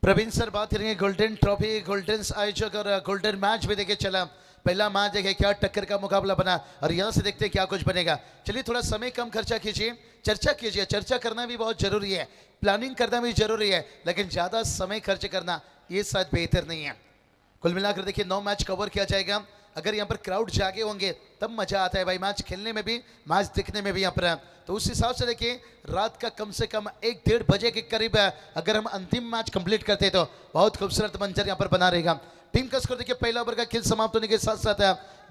प्रवीण सर बात करेंगे गोल्डन ट्रॉफी, गोल्डन आयोजक और गोल्डन मैच भी देखिए चला। पहला मैच देखिए क्या टक्कर का मुकाबला बना, और यहां से देखते हैं क्या कुछ बनेगा। चलिए थोड़ा समय कम खर्चा कीजिए, चर्चा कीजिए, चर्चा करना भी बहुत जरूरी है, प्लानिंग करना भी जरूरी है, लेकिन ज्यादा समय खर्च करना ये शायद बेहतर नहीं है। कुल मिलाकर देखिए 9 मैच कवर किया जाएगा। अगर यहाँ पर क्राउड जागे होंगे तब मजा आता है भाई मैच खेलने में भी, मैच देखने में भी यहाँ पर। तो उस हिसाब से देखिए रात का कम से कम 1-1:30 बजे के करीब अगर हम अंतिम मैच कंप्लीट करते तो बहुत खूबसूरत मंजर यहाँ पर बना रहेगा। टीम का स्कोर देखिए पहला ओवर का खेल समाप्त होने के साथ साथ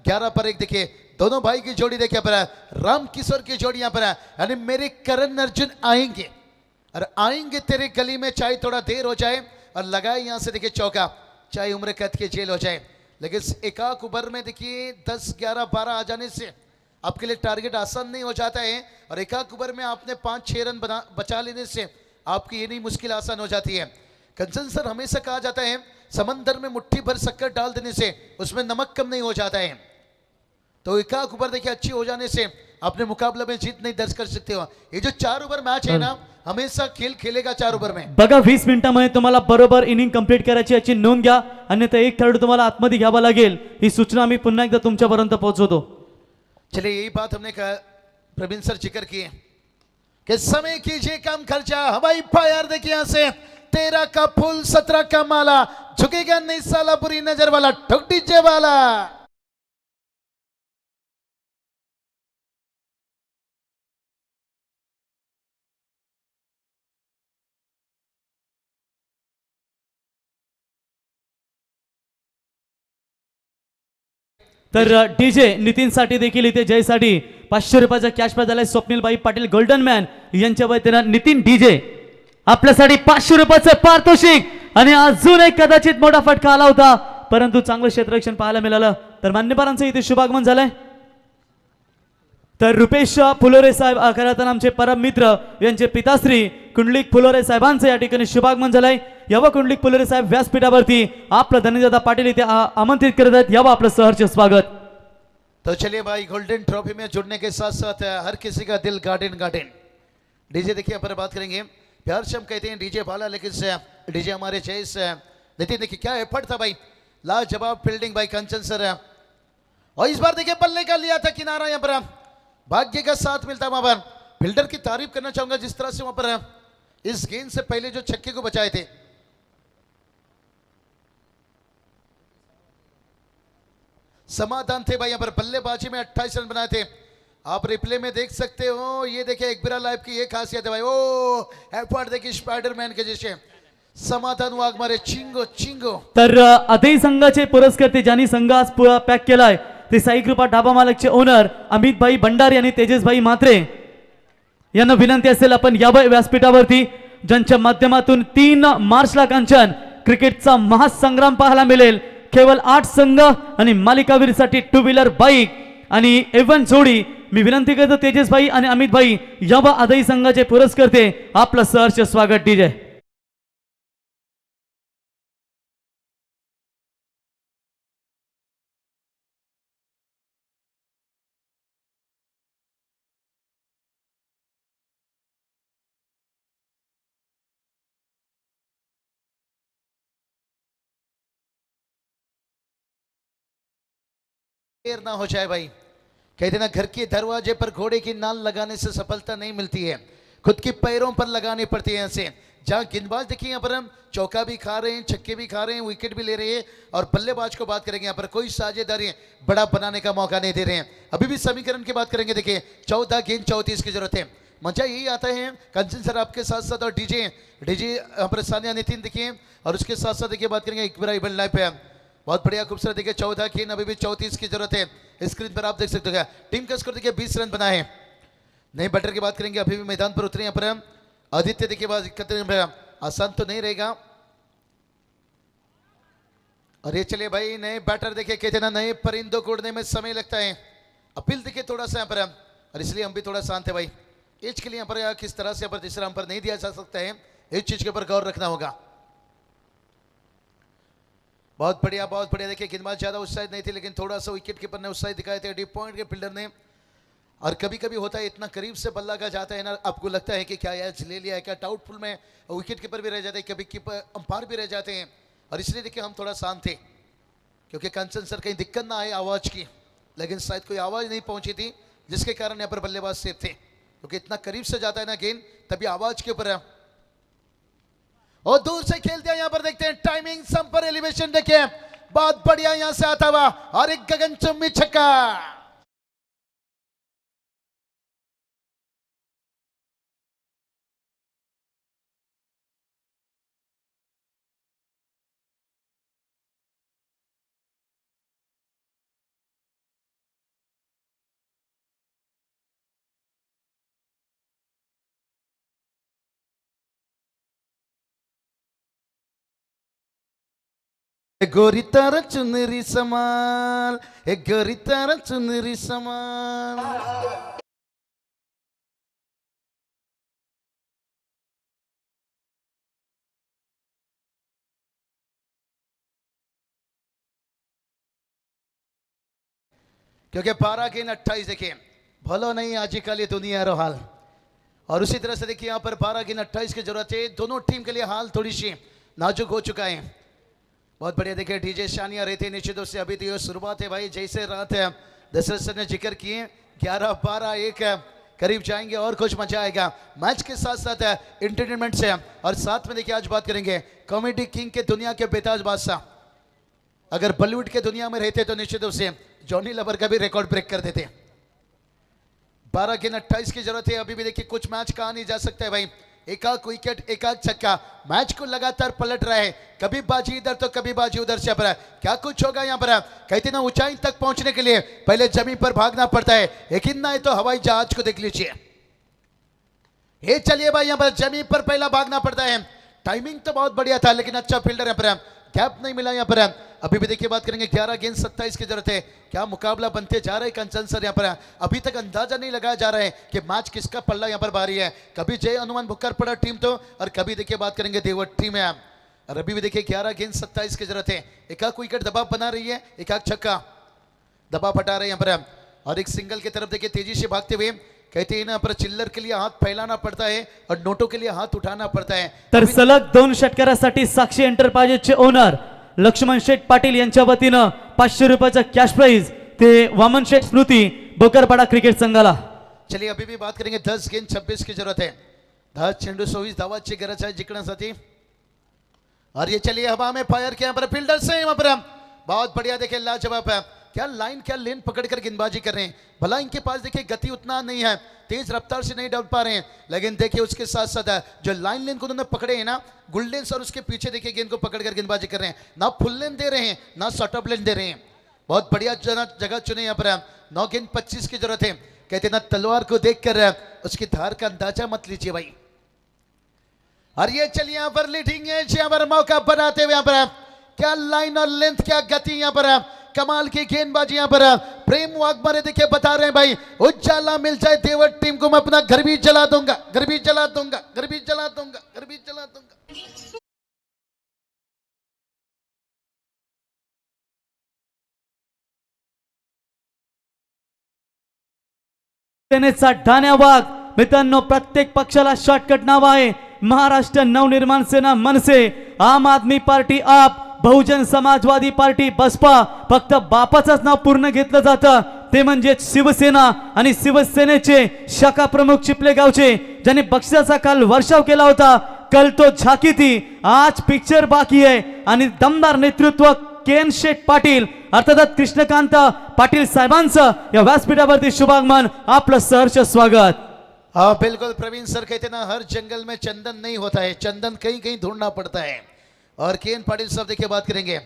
11 पर 1 देखिए दोनों भाई की जोड़ी देखिए पर राम किशोर की जोड़ी यहाँ पर, यानी मेरे करण अर्जुन आएंगे और आएंगे तेरे गली में चाहे थोड़ा देर हो जाए, और लगाए यहाँ से देखिए चौका चाहे उम्र कैद की जेल हो जाए। लेकिन एक ओवर में देखिए 10, 11, 12 आ जाने से आपके लिए टारगेट आसान नहीं हो जाता है, और एक ओवर में आपने 5-6 रन बचा लेने से आपकी ये नहीं मुश्किल आसान हो जाती है। कंचन सर हमेशा कहा जाता है समंदर में मुट्ठी भर शक्कर डाल देने से उसमें नमक कम नहीं हो जाता है। तो एक ओवर देखिए अच्छी हो जाने से अपने मुकाबले में जीत नहीं दर्ज कर सकते हो। ये जो 4 ओवर मैच है ना, हमेशा खेल खेलेगा 4 ओवर में। बघा 20 मिनिटांमध्ये तुम्हाला बरोबर इनिंग कंप्लीट करायची याची नोंद घ्या, अन्यथा एक खेळाडू तुम्हाला आतमध्ये घ्यावा लागेल। ही सूचना आम्ही पुन्हा एकदा तुमच्यापर्यंत पोहोचवतो। चलिए यही बात हमने कहा, प्रवीण सर जिक्र किए कि समय कीजिए कम खर्चा। हवाई फायर देखिए यहां से 13 का फूल 17 का माला, झुकेगा नहीं साला बुरी नजर वाला, ठोक डीजे वाला। तर डीजे नितीनसाठी देखील इथे जयसाठी 500 रुपयाचा कॅश प्राइज झालाय. स्वप्नीलबाई पाटील गोल्डन मॅन यांच्या वतीनं नितीन डीजे आपल्यासाठी 500 रुपयाचं पारितोषिक. आणि अजून एक कदाचित मोठा फटका आला होता परंतु चांगलं क्षेत्ररक्षण पाहायला मिळालं. तर मान्यवरांचं इथे शुभागमन झालंय. तर रुपेश फुलोरे साहेब खरं तर आमचे परम मित्र यांचे पिताश्री कुंडलिक फुलोरे साहेबांचं या ठिकाणी शुभागमन झालंय. यावं कुंडलिक फुलोरे साहेब व्यासपीठावरती आपलं धन्यदादा पाटील इथे आमंत्रित करत आहेत. यावं आपलं सहर्ष स्वागत. तो चलिए भाई, गोल्डन ट्रॉफी में जुड़ने के साथ साथ हर किसी का दिल गार्डन गार्डन। डीजे देखिए पर बात करेंगे, प्यार से हम कहते हैं डीजे भाला, लेकिन डीजे हमारे चेस नितिन देखिए क्या एफर्ट था भाई, लाजवाब फील्डिंग भाई कंचन सर। और इस बार देखिए बल्ले का लिया था किनारा, यहाँ पर भाग्य का साथ मिलता वहां पर। फील्डर की तारीफ करना चाहूंगा जिस तरह से वहां पर इस गेंद से पहले जो छक्के को बचाए थे। समाधान थे भाई यहाँ पर, बल्लेबाजी में 28 रन बनाए थे। आप रिप्ले में देख सकते हो, ये देखिए एकबिरा लाइव की ये खासियत है भाई। ओ एफर्ट देखिए स्पाइडरमैन के जैसे समाधान वाघमारे चिंगो चिंगो। तर आदई संघाचे पुरस्कर्ते ज्यांनी संघ आज पुरा पॅक केलाय ते साई कृपा ढाबा मालकचे ओनर अमित भाई भंडारी आणि तेजस भाई म्हात्रे यांना विनंती असेल आपण या व्यासपीठावरती ज्यांच्या माध्यमातून 3 मार्चला कांचन क्रिकेटचा महासंग्राम पाहायला मिळेल। केवळ 8 संघ आणि मालिकावीरसाठी 2 व्हीलर बाईक आणि एवन जोडी। मी विनंती करतो तेजस भाई आणि अमित भाई या आदई संघाचे पुरस्कर्ते आपलं सहर्ष स्वागत डीजे। देर ना हो जाए भाई, कहते ना घर के दरवाजे पर घोड़े की नाल लगाने से सफलता नहीं मिलती है, खुद के पैरों पर लगानी पड़ती है। ऐसे जहां गेंदबाज देखिए यहाँ पर हम चौका भी खा रहे हैं, छक्के भी खा रहे हैं, विकेट भी ले रहे हैं, और बल्लेबाज को बात करेंगे यहाँ पर कोई साझेदारी बड़ा बनाने का मौका नहीं दे रहे हैं। अभी भी समीकरण की बात करेंगे, देखिए 14 गेंद 34 की जरूरत है। मजा यही आता है कंचन सर आपके साथ साथ, और डीजे यहाँ पर सानिया नितिन देखिए, और उसके साथ साथ देखिए बात करेंगे एकबिरा इवन लाइव पे बहुत बढ़िया खूबसूरत देखिए 14 गेंद, अभी भी 34 की जरूरत है। स्क्रीन पर आप देख सकते हो टीम का स्कोर देखिए 20 रन बना है। नए बैटर की बात करेंगे, अभी भी मैदान पर उतरे यहाँ पर आदित्य देखिए बात आसान तो नहीं रहेगा। और ये चलिए भाई नए बैटर देखिए, कहते ना नए परिंदों को उड़ने में समय लगता है। अपील देखिए थोड़ा सा यहाँ पर, और इसलिए हम भी थोड़ा शांत है भाई। एज के लिए यहाँ पर किस तरह से यहाँ पर तीसरा अंपर नहीं दिया जा सकता है, इस चीज के ऊपर गौर रखना होगा। बहुत बढ़िया देखिए गेंदबाज ज्यादा उत्साहित नहीं थे, लेकिन थोड़ा सा विकेट कीपर ने उत्साहित दिखाए थे, डीप पॉइंट के फील्डर ने। और कभी कभी होता है इतना करीब से बल्ला का जाता है ना, आपको लगता है कि क्या एज ले लिया है क्या, डाउटफुल में विकेट कीपर भी रह जाते हैं, कभी कीपर अंपायर भी रह जाते हैं। और इसलिए देखिए हम थोड़ा शांत थे, क्योंकि कंचन सर कहीं दिक्कत ना आए आवाज की, लेकिन शायद कोई आवाज नहीं पहुंची थी जिसके कारण यहाँ पर बल्लेबाज सेफ थे, क्योंकि इतना करीब से जाता है ना गेंद तभी आवाज के ऊपर है। और दूर से खेल दिया, यहाँ पर देखते हैं टाइमिंग संपर एलिवेशन देखिए बहुत बढ़िया यहां से आता हुआ, और एक गगनचुंबी छक्का। गोरी तारा चुनरी समाल, एक गोरी तारा चुनरी समाल। क्योंकि 12 गेंद 28 देखिए भलो नहीं आजकल ये दुनिया रो हाल। और उसी तरह से देखिए यहाँ पर 12 गेंद 28 की जरूरत है, दोनों टीम के लिए हाल थोड़ी सी नाजुक हो चुका है। बहुत बढ़िया देखिए डीजे शानिया रहते निश्चित से, अभी तो ये शुरुआत है भाई, जैसे रात है दशरथ सर ने जिक्र किए 11, 12, 1 करीब जाएंगे और कुछ मजा आएगा। मैच के साथ साथ एंटरटेनमेंट से, और साथ में देखिए आज बात करेंगे कॉमेडी किंग के दुनिया के बेताज बादशाह, अगर बॉलीवुड के दुनिया में रहते तो निश्चित से जॉनी लवर का भी रिकॉर्ड ब्रेक कर देते। 12 गेंद 28 की जरूरत है, अभी भी देखिए कुछ मैच कहा नहीं जा सकता है भाई, एकाक विकेट एकाक छक्का, मैच को लगातार पलट रहा है, कभी बाजी इधर तो कभी बाजी उधर से पर। क्या कुछ होगा यहाँ पर, कहते ना ऊंचाई तक पहुंचने के लिए पहले जमीन पर भागना पड़ता है, यकीन ना है तो हवाई जहाज को देख लीजिए। ये चलिए भाई यहाँ पर जमीन पर पहला भागना पड़ता है, टाइमिंग तो बहुत बढ़िया था लेकिन अच्छा फील्डर यहाँ पर, गैप नहीं मिला यहाँ पर। अभी भी देखिए बात करेंगे 11 गेंद 27 की जरूरत है, क्या मुकाबला बनते जा रहा है कंचन सर। यहाँ पर अभी तक अंदाजा नहीं लगाया जा रहा है कि मैच किसका पल्ला यहाँ पर भारी है, कभी जय हनुमान बुक्कर पड़ा टीम तो, और कभी देखिए बात करेंगे देवट टीम है। और अभी भी देखिए 11 गेंद 27 की जरूरत है, एकाक विकेट दबाव बना रही है, एकाक छक्का दबाव हटा रहे हैं यहाँ पर, और एक सिंगल की तरफ देखिए तेजी से भागते हुए, कहते हैं ना पर चिल्लर के लिए हाथ फैलाना पड़ता है और नोटों के लिए हाथ उठाना पड़ता है। तर सलग 2 षटकारासाठी साक्षी एंटरप्राइजेसचे ओनर लक्ष्मण शेठ पाटील यांच्या वतीनं 500 रुपयाचा कॅश प्राइज ते वामन शेठ स्मृती बोकरपाडा क्रिकेट संघाला। चलिए अभी भी बात करेंगे 10 गेंद 26 की जरूरत है, 10 चेंडू 24 धावाची गरज आहे जिंकण्यासाठी। और ये चलिए हवा में फायर किया पर फील्डर से यहाँ पर बहुत बढ़िया देखिए लाजवाब है, क्या लाइन क्या लेन पकड़कर गेंदबाजी कर रहे हैं। भला इनके पास देखिए गति उतना नहीं है, तेज रफ्तार से नहीं दौड़ पा रहे हैं, लेकिन देखिए उसके साथ साथ जो लाइन लेन को उन्होंने पकड़े हैं ना, गोल्डन और उसके पीछे देखिए गेंद को पकड़कर गेंदबाजी कर रहे हैं, ना फुल लेन दे रहे हैं ना शॉर्ट ऑफ लेन दे रहे हैं। बहुत बढ़िया जगह चुने यहाँ पर, 9 गेंद 25 की जरूरत है। कहते ना तलवार को देखकर उसकी धार का अंदाजा मत लीजिए भाई। और ये चलिए यहाँ पर लीडिंग एज यहाँ पर मौका बनाते हुए यहाँ पर, क्या लाइन और लेंथ क्या गति यहाँ पर, कमाल की गेंदबाजी यहाँ पर। प्रेम वाघमारे देखिए बता रहे हैं भाई, उजाला मिल जाए देवट टीम को मैं अपना घर भी जला दूंगा, घर भी जला दूंगा, घर भी जला दूंगा, घर भी जला दूंगा। सेनेचा ठाण्या वाघ मित्रांनो, प्रत्येक पक्षाला शॉर्टकट नाव आहे, महाराष्ट्र नवनिर्माण सेना मनसे, आम आदमी पार्टी आप, बहुजन समाजवादी पार्टी बसपा, फक्त बापाचंच नाव पूर्ण घेतलं जातं ते म्हणजे शिवसेना, आणि शिवसेनेचे शाखा प्रमुख चिपले गावचे ज्यांनी बक्षिसाचा काल वर्षाव केला होता, कल तो झाकी थी आज पिक्चर बाकी आहे, आणि दमदार नेतृत्व केन शेठ पाटील अर्थात कृष्णकांत पाटील साहेबांचं या व्यासपीठावरती शुभागमन, आपलं सहर्ष स्वागत। हाँ बिल्कुल प्रवीण सर कहते ना हर जंगल में चंदन नहीं होता है, चंदन कहीं कहीं ढूंढना पड़ता है। और केन पाटिल साहब देखिए बात करेंगे,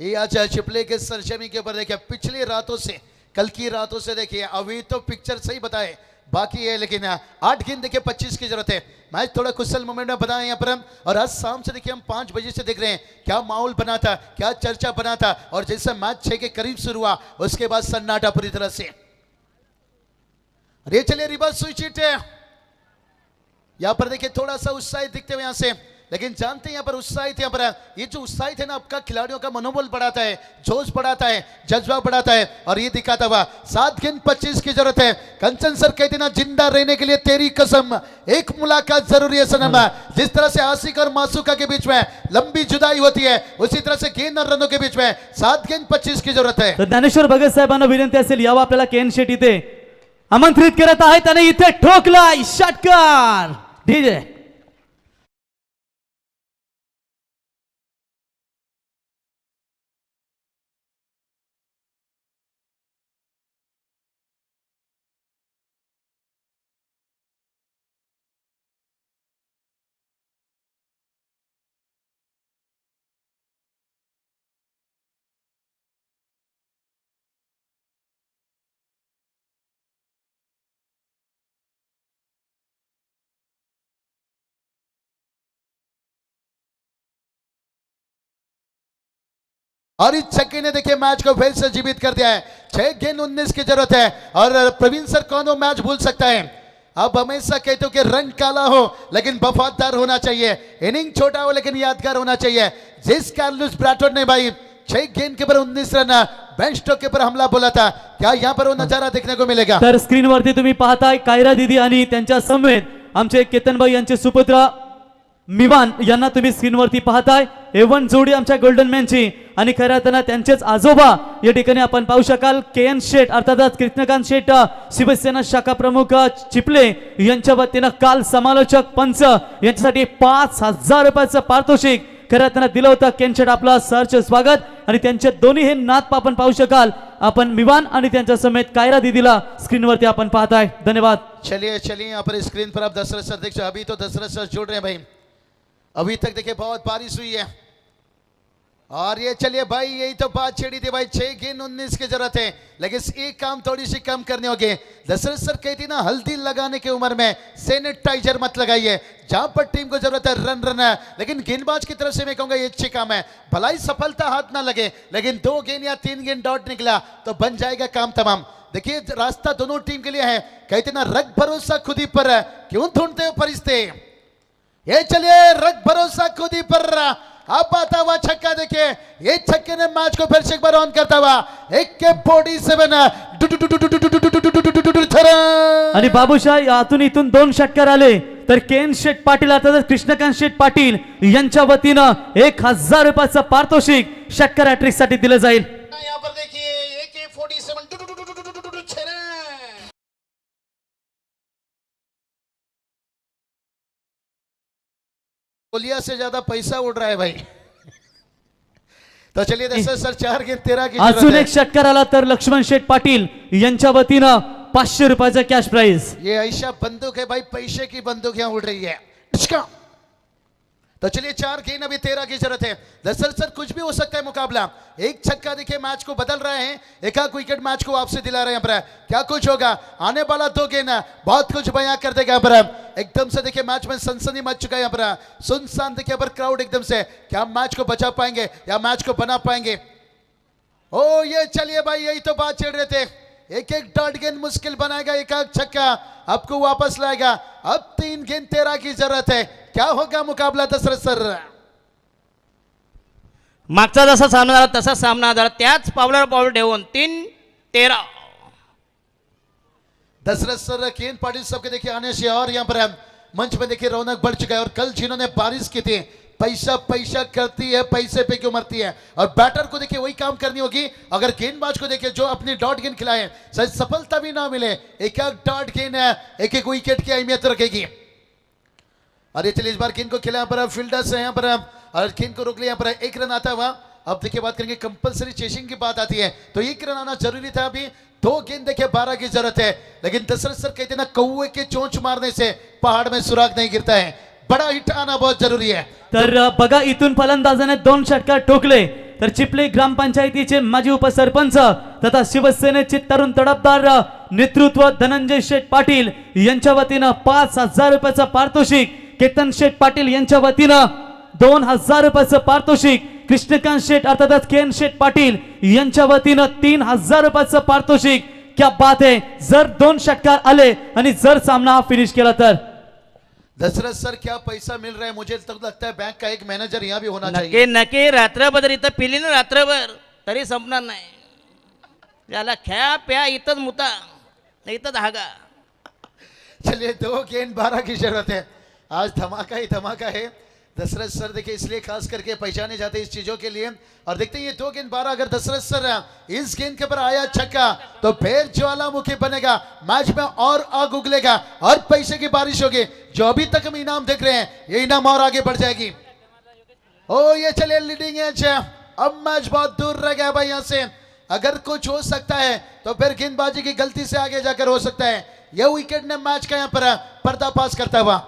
ये आज चिपले के सरजमी के ऊपर देखिए पिछली रातों से कल की रातों से देखिए, अभी तो पिक्चर सही बताए बाकी है, लेकिन 8 गेंद देखिए 25 की जरूरत है। मैच थोड़ा कुशल मोमेंट में बना है यहाँ पर हम, और आज शाम से देखिए हम 5 बजे से देख रहे हैं क्या माहौल बना था, क्या चर्चा बना था, और जैसे मैच 6 के करीब शुरू हुआ उसके बाद सन्नाटा पूरी तरह से। अरे चलिए रिवर्स स्विच हिट है यहाँ पर देखिए, थोड़ा सा उत्साहित दिखते हुए यहाँ से, लेकिन जानते हैं यहाँ पर उत्साहित, यहाँ पर ये जो उत्साहित है ना आपका खिलाड़ियों का मनोबल बढ़ाता है, जोश बढ़ाता है, जज्बा बढ़ाता है, और ये दिखाता हुआ 7 गेंद 25 की जरूरत है। कंचन सर कहते ना जिंदा रहने के लिए तेरी कसम एक मुलाकात जरूरी है सनम। जिस तरह से आशिक और मासूका के बीच में लंबी जुदाई होती है, उसी तरह से गेंद और रनों के बीच में 7 गेंद 25 की जरूरत है। तर ज्ञानेश्वर भगत साहेबांना विनंती असेल यावं आपल्याला केन शेट इथे आमंत्रित करत आहेत, आणि इथे ठोकलाय षटकार डीजे। और इस छक्के ने देखिए मैच को फिर से जीवित कर दिया है। 6 गेंद 19 की जरूरत है, और प्रवीण सर कौन वो मैच भूल सकता है। अब हमेशा कहते हो कि रंग काला हो लेकिन वफादार होना चाहिए, इनिंग छोटा हो लेकिन यादगार होना चाहिए। जिस कार्लोस ब्रैटफोर्ड ने भाई 6 गेंद के ऊपर 19 रन बेंच स्ट्रोक के ऊपर हमला बोला था, क्या यहाँ पर वो नजारा देखने को मिलेगा? तर स्क्रीनवरती तुम्ही पाहताय कायरा दीदी आणि त्यांच्या समवेत आमचे केतनबाई यांचे सुपुत्र मिवान यांना तुम्ही स्क्रीनवरती पाहताय। एवन जोडी आमच्या गोल्डन मॅनची, आणि खऱ्या अर्थानं त्यांचेच आजोबा या ठिकाणी आपण पाहू शकाल, केएन शेठ अर्थात कृष्णकांत शेठ शिवसेना शाखा प्रमुख चिपले यांच्या वतीनं काल समालोचक पंच यांच्यासाठी 5000 रुपयाचं पारितोषिक खऱ्या अर्थानं दिलं होतं। केएन शेठ आपलं सहर्ष स्वागत, आणि त्यांचे दोन्ही हे नात आपण पाहू शकाल आपण मिवान आणि त्यांच्या समेत कायरा दीदीला स्क्रीनवरती आपण पाहताय. धन्यवाद. चलिए चलिए यहाँ पर स्क्रीन पर आप दशरथ सर देख सकते हैं। अभी तो दशरथ सर जुड़ रहे हैं भाई, अभी तक देखिए बहुत बारिश हुई है। और ये चलिए भाई यही तो बात छेड़ी थी भाई, 6 गेंद 19 की जरूरत है, लेकिन एक काम थोड़ी सी कम करनी होगी। दशरथ सर कहती ना हल्दी लगाने की उम्र में सैनिटाइजर मत लगाइए, जहां पर टीम को जरूरत है रन रन है, लेकिन गेंदबाज की तरफ से मैं कहूंगा ये अच्छी काम है। भलाई सफलता हाथ ना लगे, लेकिन 2 गेंद या 3 गेंद डॉट निकला तो बन जाएगा काम तमाम। देखिए रास्ता दोनों टीम के लिए है, कहते ना रख भरोसा खुद ही पर, क्यों ढूंढते हो फरिश्ते। ये चलिए रख भरोसा खुद ही पर, अब आता हुआ छक्का देखिए, ये छक्के ने मैच को फिर से एक बार ऑन करता हुआ 147 आणि बाबूशाह आतून इथून 2 षटकार आले तर केन शेठ पाटील अर्थातच कृष्णकांत शेठ पाटील यांच्या वतीनं 1000 रुपयाचं पारितोषिक षटकार हॅट्रिक साठी दिलं जाईल. यहाँ पर देखिए AK-47 गोलिया से ज्यादा पैसा उड़ रहा है भाई। तो चलिए दशरथ सर 4 गेंद 13 की अजून जरूरत एक षटकार आला तर लक्ष्मण शेठ पाटील यांच्या वतीनं 500 रुपयाचा कॅश प्राइज. है। ये ऐसा बंदूक है भाई, पैसे की बंदूक यहाँ उड़ रही है। इसका तो चलिए 4 गेंद अभी 13 की जरूरत है। दशरथ सर कुछ भी हो सकता है मुकाबला, एक छक्का देखिए मैच को बदल रहे हैं, एक विकेट मैच को वापसी दिला रहे हैं। पर क्या कुछ होगा, आने वाला 2 गेंद बहुत कुछ बयां कर देगा। पर एकदम से देखिए मैच में सनसनी मच चुका है। यहाँ पर सुनसान देखिए पर क्राउड एकदम से, क्या मैच को बचा पाएंगे या मैच को बना पाएंगे। ओ ये चलिए भाई यही तो बात छेड़ रहे थे, एक डॉट गेंद मुश्किल बनाएगा, एक छक्का आपको वापस लाएगा। अब 3 गेंद 13 की जरूरत है, क्या होगा मुकाबला दशरथ सर। मागचा जसा सामना झाला तसा सामना झाला, त्याच पावलावर पाऊल ठेवून 3-13. दशरथ सर केन पाटिल सबके देखिए आने से और यहाँ पर मंच में देखिए रौनक बढ़ चुका है। और कल जिन्होंने बारिश की थी, पैसा पैसा करती है, पैसे पे क्यों मरती है, और बैटर को देखिए वही काम करनी होगी। अगर गेंदबाज को देखिए जो अपनी डॉट गेंद खिलाए, शायद सफलता भी ना मिले, एक डॉट गेंद है, एक विकेट की अहमियत रखेगी। और ये चलिए इस बार गेंद को खिलाया पर फील्डर्स है यहाँ पर, और गेंद को रोक लिया यहाँ पर 1 रन आता हुआ। अब देखिए बात करेंगे कंपलसरी चेसिंग की बात आती है, तो 1 रन आना जरूरी था। अभी 2 गेंद देखिए 12 की जरूरत है, लेकिन दशरथ सर कहते ना कौवे के चोंच मारने से पहाड़ में सुराग नहीं गिरता है, बड़ा हिट आना बहुत जरूरी है। तर बघा इथून फलंदाजाने 2 षटकार ठोकले तर चिपले ग्रामपंचायतीचे माजी उपसरपंच तथा शिवसेनेचे तरुण तडफदार नेतृत्व धनंजय शेठ पाटील यांच्या वतीनं 5000 रुपयाचं पारितोषिक, केतन शेठ पाटील यांच्या वतीनं 2000 रुपयाचं पारितोषिक, कृष्णकांत शेठ अर्थातच केन शेठ पाटील यांच्या वतीनं 3000 रुपयाचं पारितोषिक. क्या बात है, जर 2 षटकार आले आणि जर सामना फिनिश केला तर दशरथ सर क्या पैसा मिल रहा है, मुझे तो लगता है बैंक का एक मैनेजर यहाँ भी होना नक्की चाहिए। नक्की रात्रभर इथं पिली ना, रात्रभर तरी संपणार नाही. याला ख्या प्या इथंच मुता, इथंच हागा. चलिए 2 गेंद 12 की जरूरत है, आज धमाका ही धमाका है। दशरथ सर देखिए इसलिए खास करके पहचाने जाते हैं इस चीजों के लिए। और देखते हैं ये 2 गेंद 12, अगर दशरथ सर इस गेंद के ऊपर आया छक्का तो फिर ज्वालामुखी बनेगा, मैच में और आग उगलेगा और पैसे की बारिश होगी। जो अभी तक हम इनाम देख रहे हैं, ये इनाम और आगे बढ़ जाएगी। ओ ये चलिए लीडिंग एज, अब मैच बहुत दूर रह गया भाई। यहाँ से अगर कुछ हो सकता है तो फिर गेंदबाजी की गलती से आगे जाकर हो सकता है। यह विकेट ने मैच का यहाँ पर पर्दाफाश करता हुआ।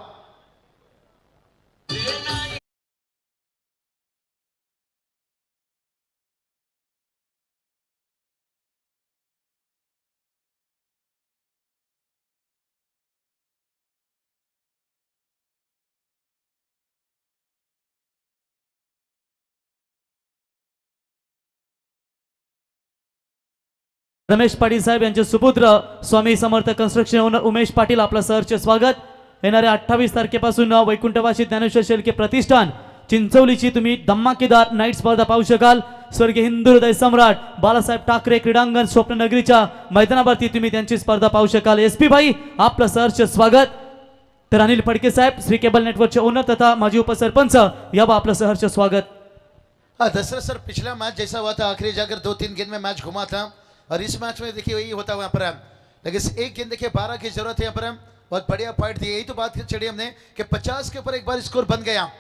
रमेश पाटील साहेब यांचे सुपुत्र स्वामी समर्थ कन्स्ट्रक्शन ओनर उमेश पाटील आपलं सहर्ष स्वागत. येणाऱ्या 28 तारखेपासून वैकुंठवासी ज्ञानेश्वर शेळके प्रतिष्ठान चिंचवलीची तुम्ही धमाकेदार नाईट स्पर्धा पाहू शकाल. स्वर्गीय हिंदू हृदय सम्राट बाळासाहेब ठाकरे क्रीडांगण स्वप्ननगरीच्या मैदानावरती तुम्ही त्यांची स्पर्धा पाहू शकाल. SP भाई आपलं सहर्ष स्वागत. तर अनिल फडके साहेब श्री केबल नेटवर्कचे ओनर तथा माजी उपसरपंच याबा आपलं सहर्ष स्वागत. हाँ दशरथ सर पिछला मैच जैसा हुआ था, आखिरी जाकर 2-3 गेंद में मैच घुमा था, और इस मैच में देखिए वही होता हुआ पर, लेकिन 1 गेंद देखिए 12 की जरूरत है। यहाँ पर बहुत बढ़िया पॉइंट थी, यही तो बात चढ़ी हमने कि 50 के ऊपर एक बार स्कोर बन गया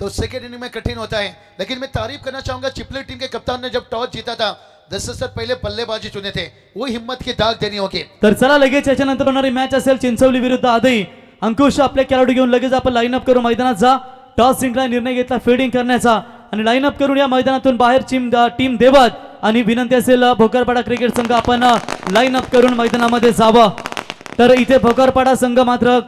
तो सेकेंड इनिंग में कठिन होता है। लेकिन मैं तारीफ करना चाहूंगा चिपली टीम के कप्तान ने जब टॉस जीता था 10 पहले बल्लेबाजी चुने थे, वो हिम्मत की दाग देनी होगी। तर चला लगेच याच्यानंतर होणारी मॅच असेल चिंचवली विरुद्ध आदई. अंकुश आपले खेळाडू घेऊन लगेच आपण लाईन अप करू मैदानात जा. टॉस जिंकला, निर्णय घेतला फिल्डिंग करण्याचा आणि लाईन अप करून या मैदानातून बाहेर टीम देवत आणि विनंती असेल भोकरपाडा क्रिकेट संघ आपण लाईन अप करून मैदानामध्ये जावं. तर इथे भोकरपाडा संघ मात्र